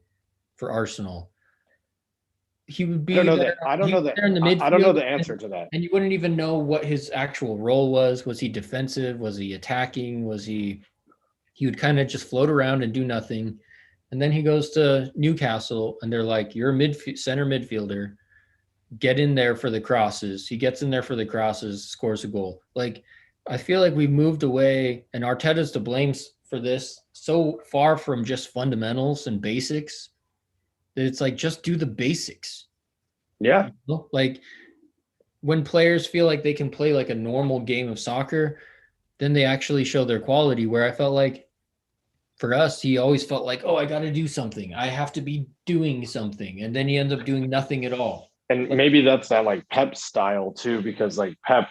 for Arsenal. He would be I don't know the answer to that. And you wouldn't even know what his actual role was. Was he defensive? Was he attacking? He would kind of just float around and do nothing. And then he goes to Newcastle and they're like, you're a center midfielder. Get in there for the crosses. He gets in there for the crosses, scores a goal. Like, I feel like we moved away, and Arteta's to blame for this, so far from just fundamentals and basics that it's like, just do the basics. Yeah. You know? Like, when players feel like they can play like a normal game of soccer, then they actually show their quality, where I felt like for us, he always felt like, oh, I got to do something. I have to be doing something. And then he ends up doing nothing at all. And maybe that's that like Pep style too, because like Pep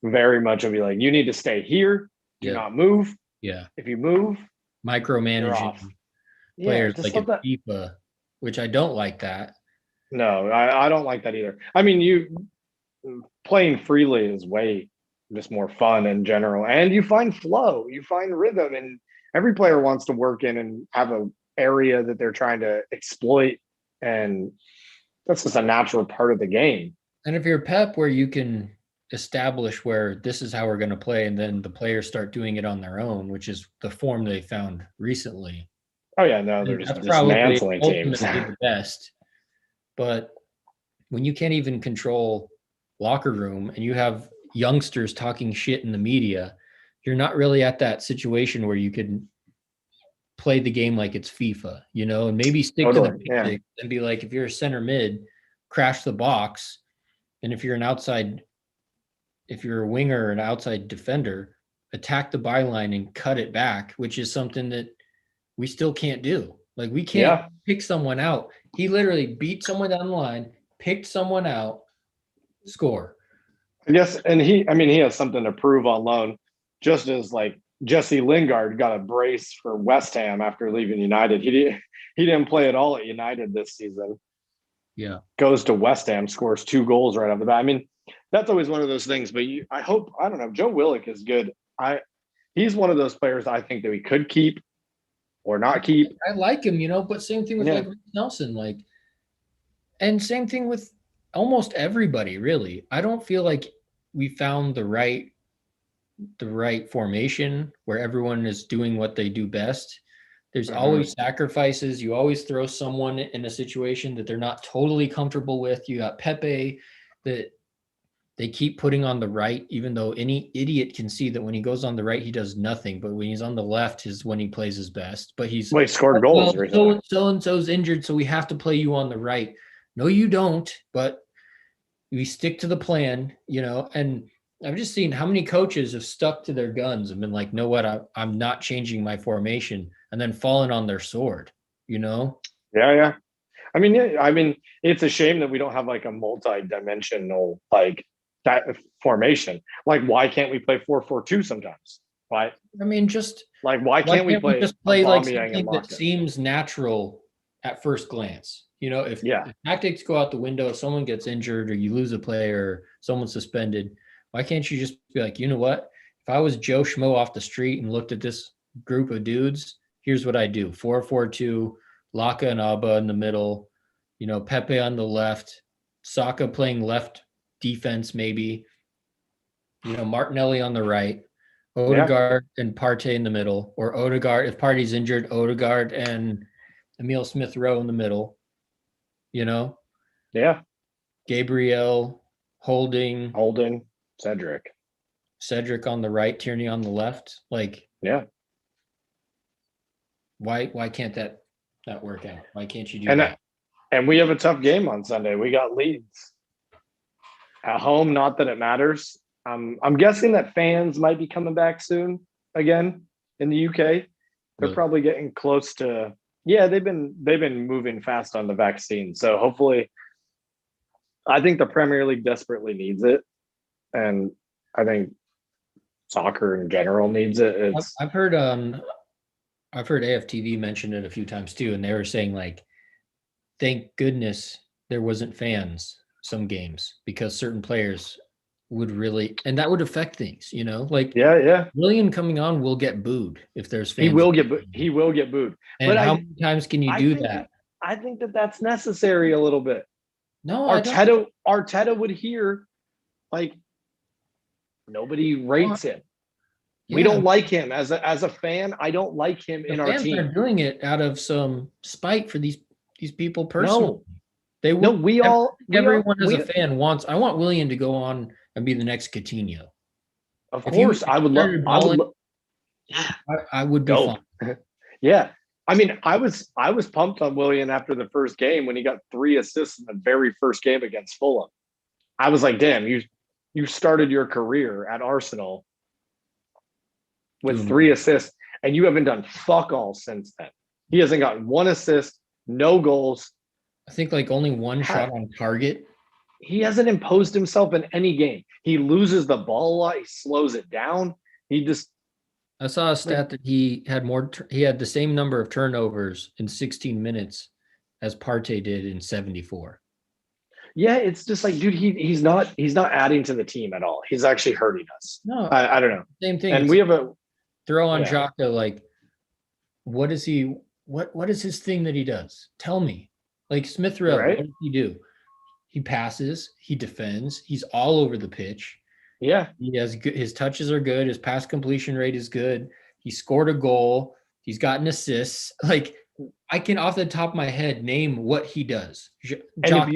very much will be like, you need to stay here, do not move. Yeah. If you move, micromanaging players like in FIFA, which I don't like that. No, I don't like that either. I mean, you playing freely is way just more fun in general. And you find flow, you find rhythm, and every player wants to work in and have an area that they're trying to exploit. And that's just a natural part of the game. And if you're Pep, where you can establish where this is how we're going to play, and then the players start doing it on their own, which is the form they found recently. Oh yeah, no, they're just dismantling teams. The best. But when you can't even control locker room and you have youngsters talking shit in the media, you're not really at that situation where you can play the game like it's FIFA, you know, and maybe stick to the basics and be like, if you're a center mid, crash the box. And if you're a winger or an outside defender, attack the byline and cut it back, which is something that we still can't do. Like, we can't pick someone out He literally beat someone down the line, picked someone out, score. Yes, and he has something to prove on loan, just as like Jesse Lingard got a brace for West Ham after leaving United. He didn't play at all at United this season. Yeah. Goes to West Ham, scores 2 goals right off the bat. I mean, that's always one of those things. But I don't know. Joe Willock is good. He's one of those players I think that we could keep or not keep. I like him, but same thing with like Nelson, like, and same thing with almost everybody, really. I don't feel like we found the right formation where everyone is doing what they do best. There's always sacrifices. You always throw someone in a situation that they're not totally comfortable with. You got Pepe that they keep putting on the right, even though any idiot can see that when he goes on the right, he does nothing. But when he's on the left is when he plays his best. But he scored goals recently. So and so's injured, so we have to play you on the right. No, you don't. But we stick to the plan, and I've just seen how many coaches have stuck to their guns and been like, know what, I'm not changing my formation, and then fallen on their sword, Yeah. I mean, it's a shame that we don't have like a multi-dimensional like that formation. Like, why can't we play 4-4-2 sometimes? Why? I mean, just like, why can't we play just play like something that seems natural at first glance? If tactics go out the window, if someone gets injured or you lose a player, or someone's suspended, why can't you just be like, you know what? If I was Joe Schmo off the street and looked at this group of dudes, here's what I do: 4-4-2, Laka and Abba in the middle, Pepe on the left, Saka playing left defense maybe, Martinelli on the right, Odegaard and Partey in the middle, or Odegaard, if Partey's injured, Odegaard and Emile Smith-Rowe in the middle, Gabriel, Holding, Cedric on the right, Tierney on the left. Like, why can't that work out? Why can't you do that? And we have a tough game on Sunday. We got Leeds at home. Not that it matters. I'm guessing that fans might be coming back soon again in the UK. They're really? Probably getting close to. Yeah, they've been moving fast on the vaccine. So hopefully, I think the Premier League desperately needs it, and I think soccer in general needs it. I've heard AFTV mention it a few times too, and they were saying like, thank goodness there wasn't fans some games, because certain players would really, and that would affect things, like Willian coming on will get booed if there's fans. He will get booed. And but how many times can you do that? I think that's necessary a little bit. No, Arteta would hear like nobody rates him. Yeah. We don't like him as a fan. I don't like him in our team. They're doing it out of some spite for these people personally. Everyone as a fan wants. I want Willian to go on and be the next Coutinho. Of course, I would love. Yeah, I would be fine. Yeah, I mean, I was pumped on Willian after the first game when he got 3 assists in the very first game against Fulham. I was like, damn, you started your career at Arsenal with 3 assists, and you haven't done fuck all since then. He hasn't got 1 assist, no goals. I think like only 1 shot on target. He hasn't imposed himself in any game. He loses the ball a lot. He slows it down. I saw a stat that he had he had the same number of turnovers in 16 minutes as Partey did in 74. Yeah, it's just like, dude, he's not adding to the team at all. He's actually hurting us. No, I don't know. Same thing. And we have a throw on Xhaka. Like, what is he? What is his thing that he does? Tell me. Like Smith-Rowe, right? What does he do? He passes. He defends. He's all over the pitch. Yeah, he has good. His touches are good. His pass completion rate is good. He scored a goal. He's gotten assists. Like, I can off the top of my head name what he does. And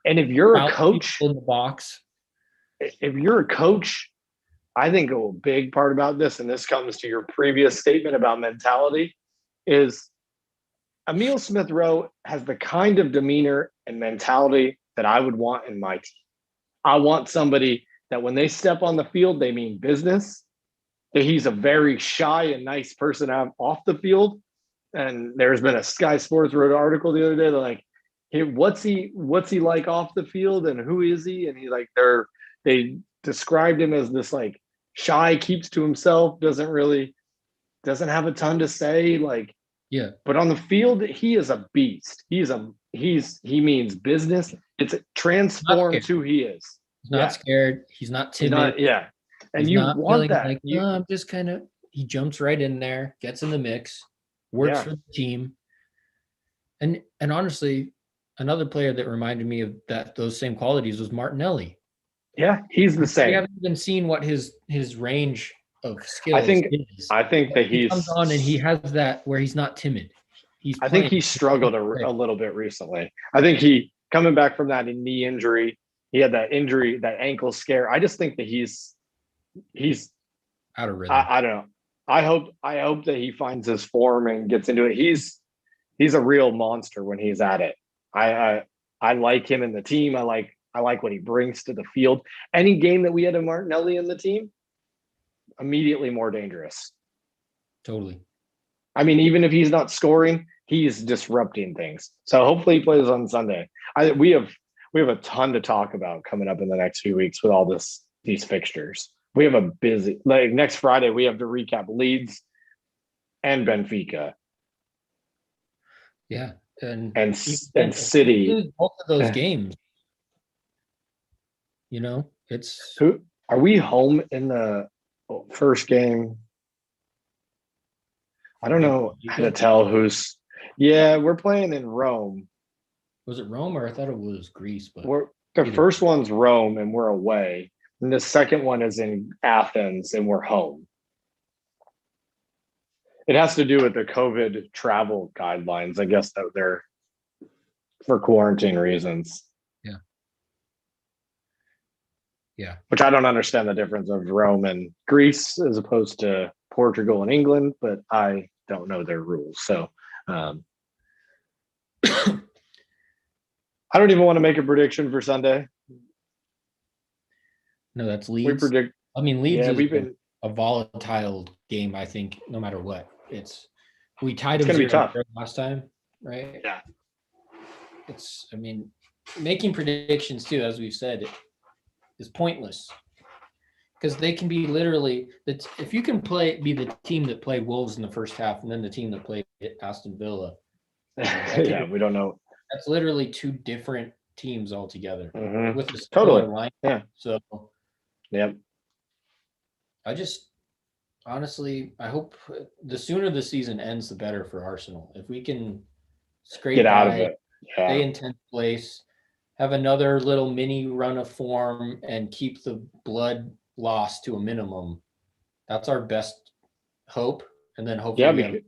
if you're a coach in the box, if you're a coach, I think a big part about this, and this comes to your previous statement about mentality, is Emile Smith-Rowe has the kind of demeanor and mentality that I would want in my team. I want somebody that when they step on the field, they mean business, that he's a very shy and nice person to have off the field, and there's been a Sky Sports wrote an article the other day. They're like, hey, what's he like off the field, and who is he? And they described him as this like shy, keeps to himself, doesn't have a ton to say, like. Yeah. But on the field, he is a beast. He means business. It's transformed who he is. He's not scared. He's not timid. And he's you not want that. Like, I'm just kind of. He jumps right in there, gets in the mix, works for the team. And honestly, another player that reminded me of those same qualities was Martinelli. Yeah, he's the same. We haven't even seen what his range of skills I think that he comes on and he has that where he's not timid. I think he struggled a little bit recently. I think he coming back from that knee injury, he had that injury, that ankle scare. I just think that he's out of rhythm. I don't know. I hope that he finds his form and gets into it. He's a real monster when he's at it. I like him in the team. I like what he brings to the field. Any game that we had a Martinelli in the team, immediately more dangerous. Totally. I mean, even if he's not scoring, he's disrupting things. So hopefully he plays on Sunday. We have a ton to talk about coming up in the next few weeks with all these fixtures. We have a busy, like next Friday, we have to recap Leeds and Benfica. Yeah. And City. Both of those games. Who are we home in the first game? I don't know how to tell who's. Yeah, we're playing in Rome. Was it Rome or I thought it was Greece? But the first one's Rome and we're away, and the second one is in Athens and we're home. It has to do with the COVID travel guidelines, I guess, that they're for quarantine reasons. Yeah. Yeah. Which I don't understand the difference of Rome and Greece as opposed to Portugal and England, but I don't know their rules. So I don't even want to make a prediction for Sunday. No, that's Leeds. Leeds is a volatile game, I think, no matter what. We tied them 0-0 last time, right? Yeah. Making predictions too, as we've said, is pointless. Because they can be literally if you can be the team that played Wolves in the first half and then the team that played Aston Villa. We don't know. That's literally two different teams altogether with a totally line. Yeah. So yeah. Honestly, I hope the sooner the season ends, the better for Arsenal. If we can get out of it, stay in 10th place, have another little mini run of form, and keep the blood loss to a minimum, that's our best hope. And then hopefully,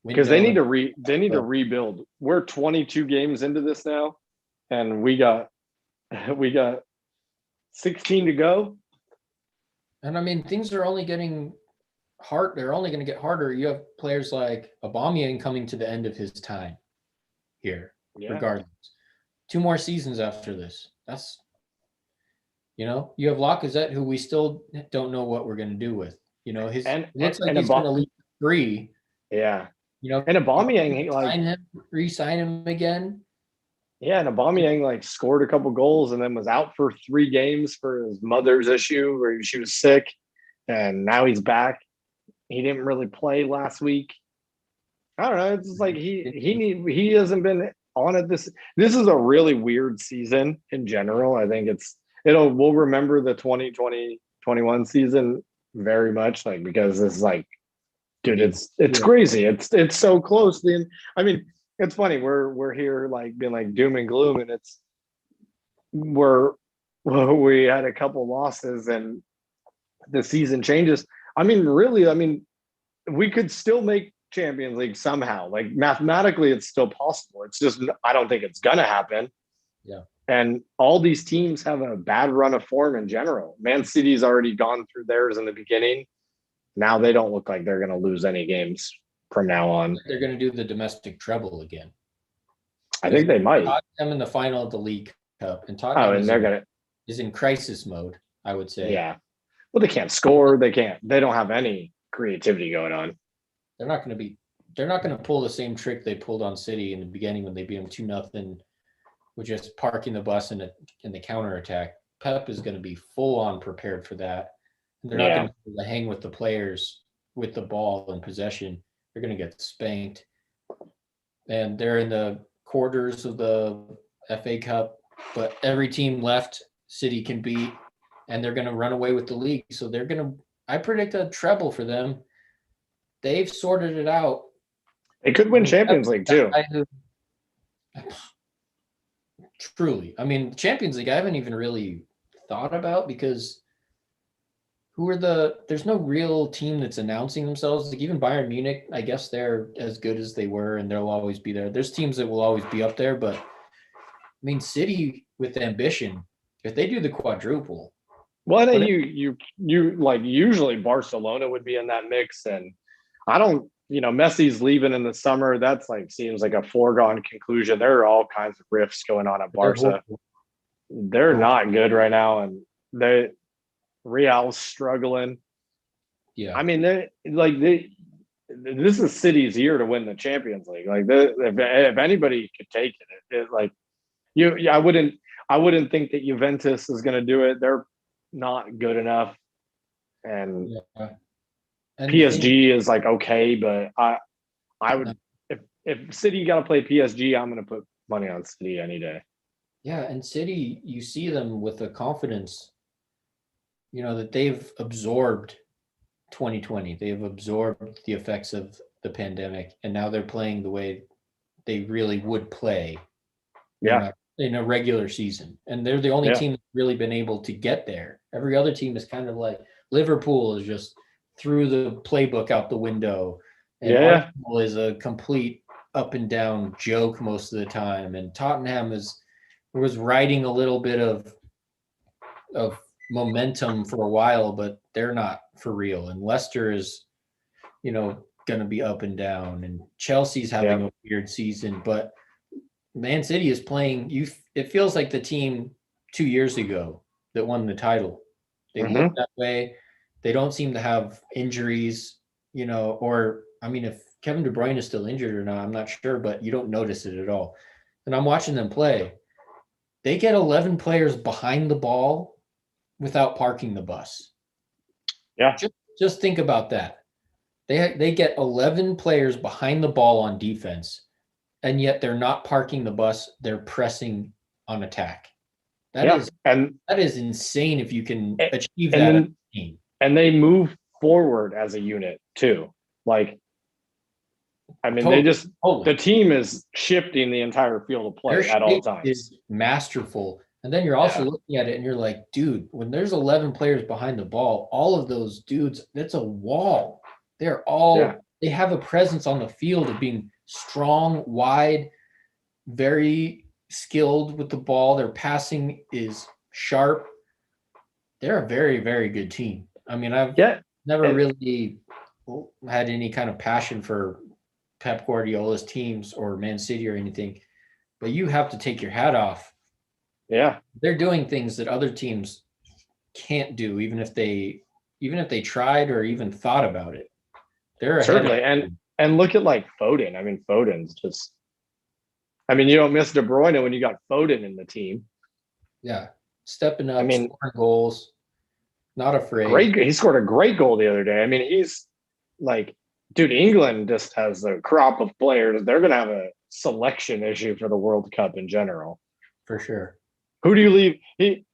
because they need to rebuild. We're 22 games into this now, and we got 16 to go. And things are only getting hard. They're only going to get harder. You have players like Aubameyang coming to the end of his time here, regardless. 2 more seasons after this. That's, you have Lacazette, who we still don't know what we're going to do with. It looks like he's going to leave 3. Yeah. And Aubameyang, re-sign him again. Yeah, and Aubameyang scored a couple goals and then was out for 3 games for his mother's issue where she was sick, and now he's back. He didn't really play last week. I don't know. It's just like he hasn't been on it. This is a really weird season in general. I think we'll remember the 2020-21 season very much, because it's dude, it's crazy. It's so close. It's funny. We're here being doom and gloom, and we had a couple losses and the season changes. We could still make Champions League somehow. Mathematically, it's still possible. It's just I don't think it's gonna happen. Yeah. And all these teams have a bad run of form in general. Man City's already gone through theirs in the beginning. Now they don't look like they're gonna lose any games from now on. They're going to do the domestic treble again. I think they might. Tottenham in the final of the League Cup, and Tottenham is in crisis mode, I would say. Yeah. Well, they can't score. They don't have any creativity going on. They're not going to be they're not going to pull the same trick they pulled on City in the beginning when they beat them 2-0 with just parking the bus in the counterattack. Pep is going to be full on prepared for that. And they're not going to be able to hang with the players with the ball in possession. They're going to get spanked. And they're in the quarters of the FA Cup, but every team left City can beat, and they're going to run away with the league. So they're going to, I predict a treble for them. They've sorted it out. They could win Champions League too. Truly. I mean, Champions League, I haven't even really thought about because there's no real team that's announcing themselves. Like even Bayern Munich, I guess they're as good as they were and they'll always be there. There's teams that will always be up there, but I mean, City with ambition, if they do the quadruple. Well, you like usually Barcelona would be in that mix, and I don't, Messi's leaving in the summer. That's seems like a foregone conclusion. There are all kinds of rifts going on at Barca. They're not good right now, and Real's struggling. Yeah, I mean, this is City's year to win the Champions League. If anybody could take it, I wouldn't think that Juventus is going to do it. They're not good enough, and PSG is okay, but I would if City got to play PSG, I'm going to put money on City any day. Yeah, and City, you see them with the confidence, that they've absorbed 2020. They've absorbed the effects of the pandemic, and now they're playing the way they really would play. Yeah. In a regular season. And they're the only team that's really been able to get there. Every other team is kind of like Liverpool is just threw the playbook out the window. And Arsenal is a complete up and down joke most of the time. And Tottenham was riding a little bit of momentum for a while, but they're not for real. And Leicester is, going to be up and down. And Chelsea's having a weird season, but Man City is playing. It feels like the team 2 years ago that won the title. They look that way. They don't seem to have injuries, or I mean, if Kevin De Bruyne is still injured or not, I'm not sure, but you don't notice it at all. And I'm watching them play. They get 11 players behind the ball without parking the bus. Yeah. Just think about that. They get 11 players behind the ball on defense. And yet they're not parking the bus. They're pressing on attack. That is insane if you can achieve that as a team. And they move forward as a unit too. The team is shifting the entire field of play at all times. Is masterful. And then you're also looking at it and you're like, dude, when there's 11 players behind the ball, all of those dudes, that's a wall. They're all they have a presence on the field of being strong, wide, very skilled with the ball. Their passing is sharp. They're a very, very good team. I mean, I've never really had any kind of passion for Pep Guardiola's teams or Man City or anything, but you have to take your hat off. Yeah. They're doing things that other teams can't do, even if they tried or even thought about it. They're certainly, and look at Foden. I mean, Foden's just. I mean, you don't miss De Bruyne when you got Foden in the team. Yeah, stepping up, scoring goals, not afraid. He scored a great goal the other day. I mean, he's dude. England just has a crop of players. They're going to have a selection issue for the World Cup in general, for sure. Who do you leave? He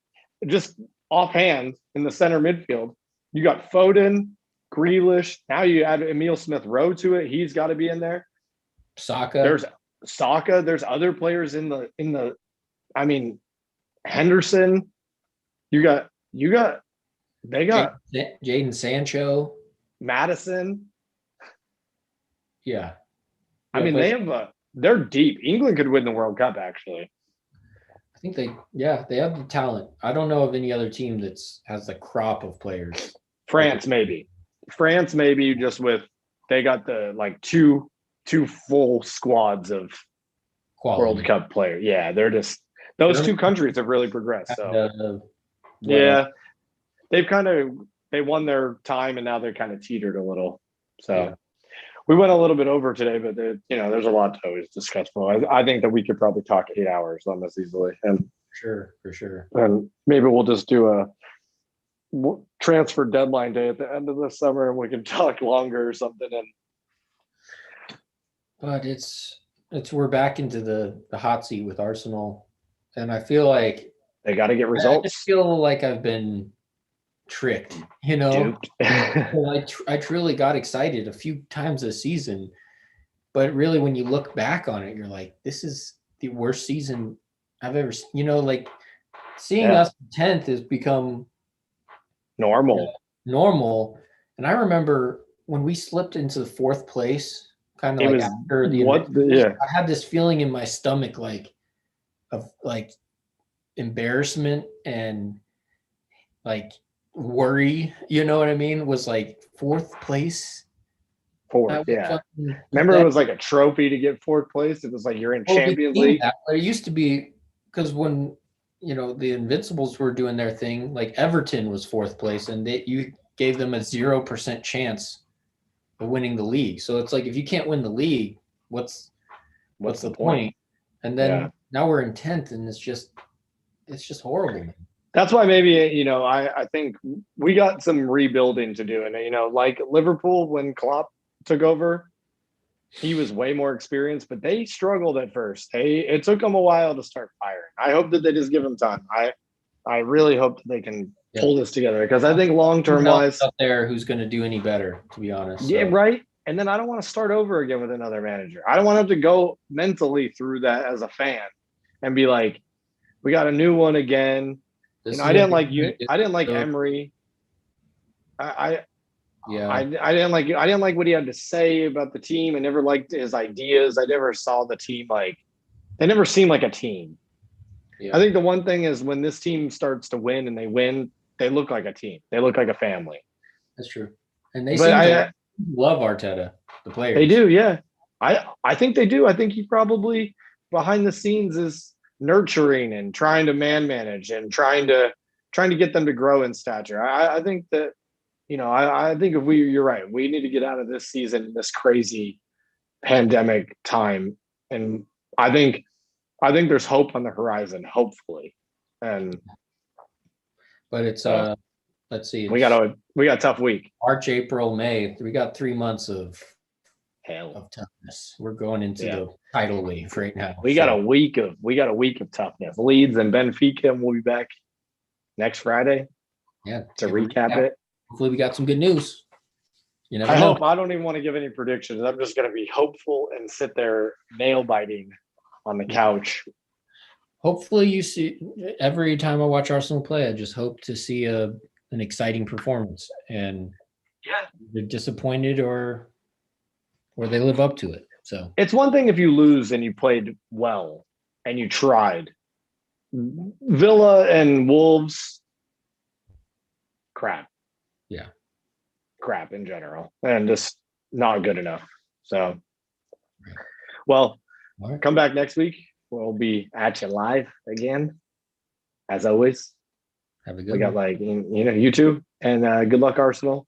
just offhand in the center midfield. You got Foden, Grealish. Now you add Emile Smith-Rowe to it. He's got to be in there. Saka. There's Saka. There's other players in the. I mean, Henderson. They got Jadon Sancho, Madison. Yeah. I mean, they're deep. England could win the World Cup, actually. I think they have the talent. I don't know of any other team has a crop of players. France maybe just with they got the two full squads of quality World Cup players. Yeah, they're just those two countries have really progressed. So they won their time and now they're kind of teetered a little. So We went a little bit over today, but there's a lot to always discuss. I think that we could probably talk 8 hours on this easily, and for sure. And maybe we'll just do a transfer deadline day at the end of the summer, and we can talk longer or something. But we're back into the hot seat with Arsenal, and I feel like they got to get results. I just feel like I've been tricked, I truly got excited a few times this season, but really when you look back on it, you're like, this is the worst season I've ever, like seeing us 10th has become normal. And I remember when we slipped into the 4th place, kind of like after I had this feeling in my stomach, of embarrassment and worry, you know what I mean? Was like 4th place. Remember, it was like a trophy to get 4th place. It was like you're in Champions League. It used to be, because when the Invincibles were doing their thing, like Everton was 4th place, and you gave them a 0% chance of winning the league. So it's like, if you can't win the league, what's the point? And then now we're in 10th, and it's just horrible, man. That's why maybe, I think we got some rebuilding to do. And, like Liverpool, when Klopp took over, he was way more experienced, but they struggled at first. It took them a while to start firing. I hope that they just give them time. I really hope that they can pull this together, because I think long-term wise out there who's going to do any better, to be honest. Yeah, right. And then I don't want to start over again with another manager. I don't want to have to go mentally through that as a fan and be like, we got a new one again. I didn't like you. I didn't like Emery. I didn't like what he had to say about the team. I never liked his ideas. I never saw the team they never seemed like a team. Yeah. I think the one thing is, when this team starts to win and they win, they look like a team. They look like a family. That's true. And they seem to love Arteta, the players. They do, yeah. I think they do. I think he probably behind the scenes is nurturing and trying to manage and trying to get them to grow in stature. I think that, I think you're right. We need to get out of this season, this crazy pandemic time. And I think there's hope on the horizon, hopefully. But it's let's see. We got a tough week. March, April, May. We got 3 months of toughness. We're going into the title league right now. We got a week of toughness. Leeds and Benfica, and we'll be back next Friday. Yeah. To recap it. Hopefully we got some good news. I hope. I don't even want to give any predictions. I'm just going to be hopeful and sit there nail biting on the couch. Hopefully you see, every time I watch Arsenal play, I just hope to see an exciting performance, and they're disappointed or they live up to it. So it's one thing if you lose and you played well and you tried. Villa and Wolves, crap. Yeah. Crap in general, and just not good enough. So, well, come back next week. We'll be at you live again, as always. Have a good one. We got you too. And good luck, Arsenal.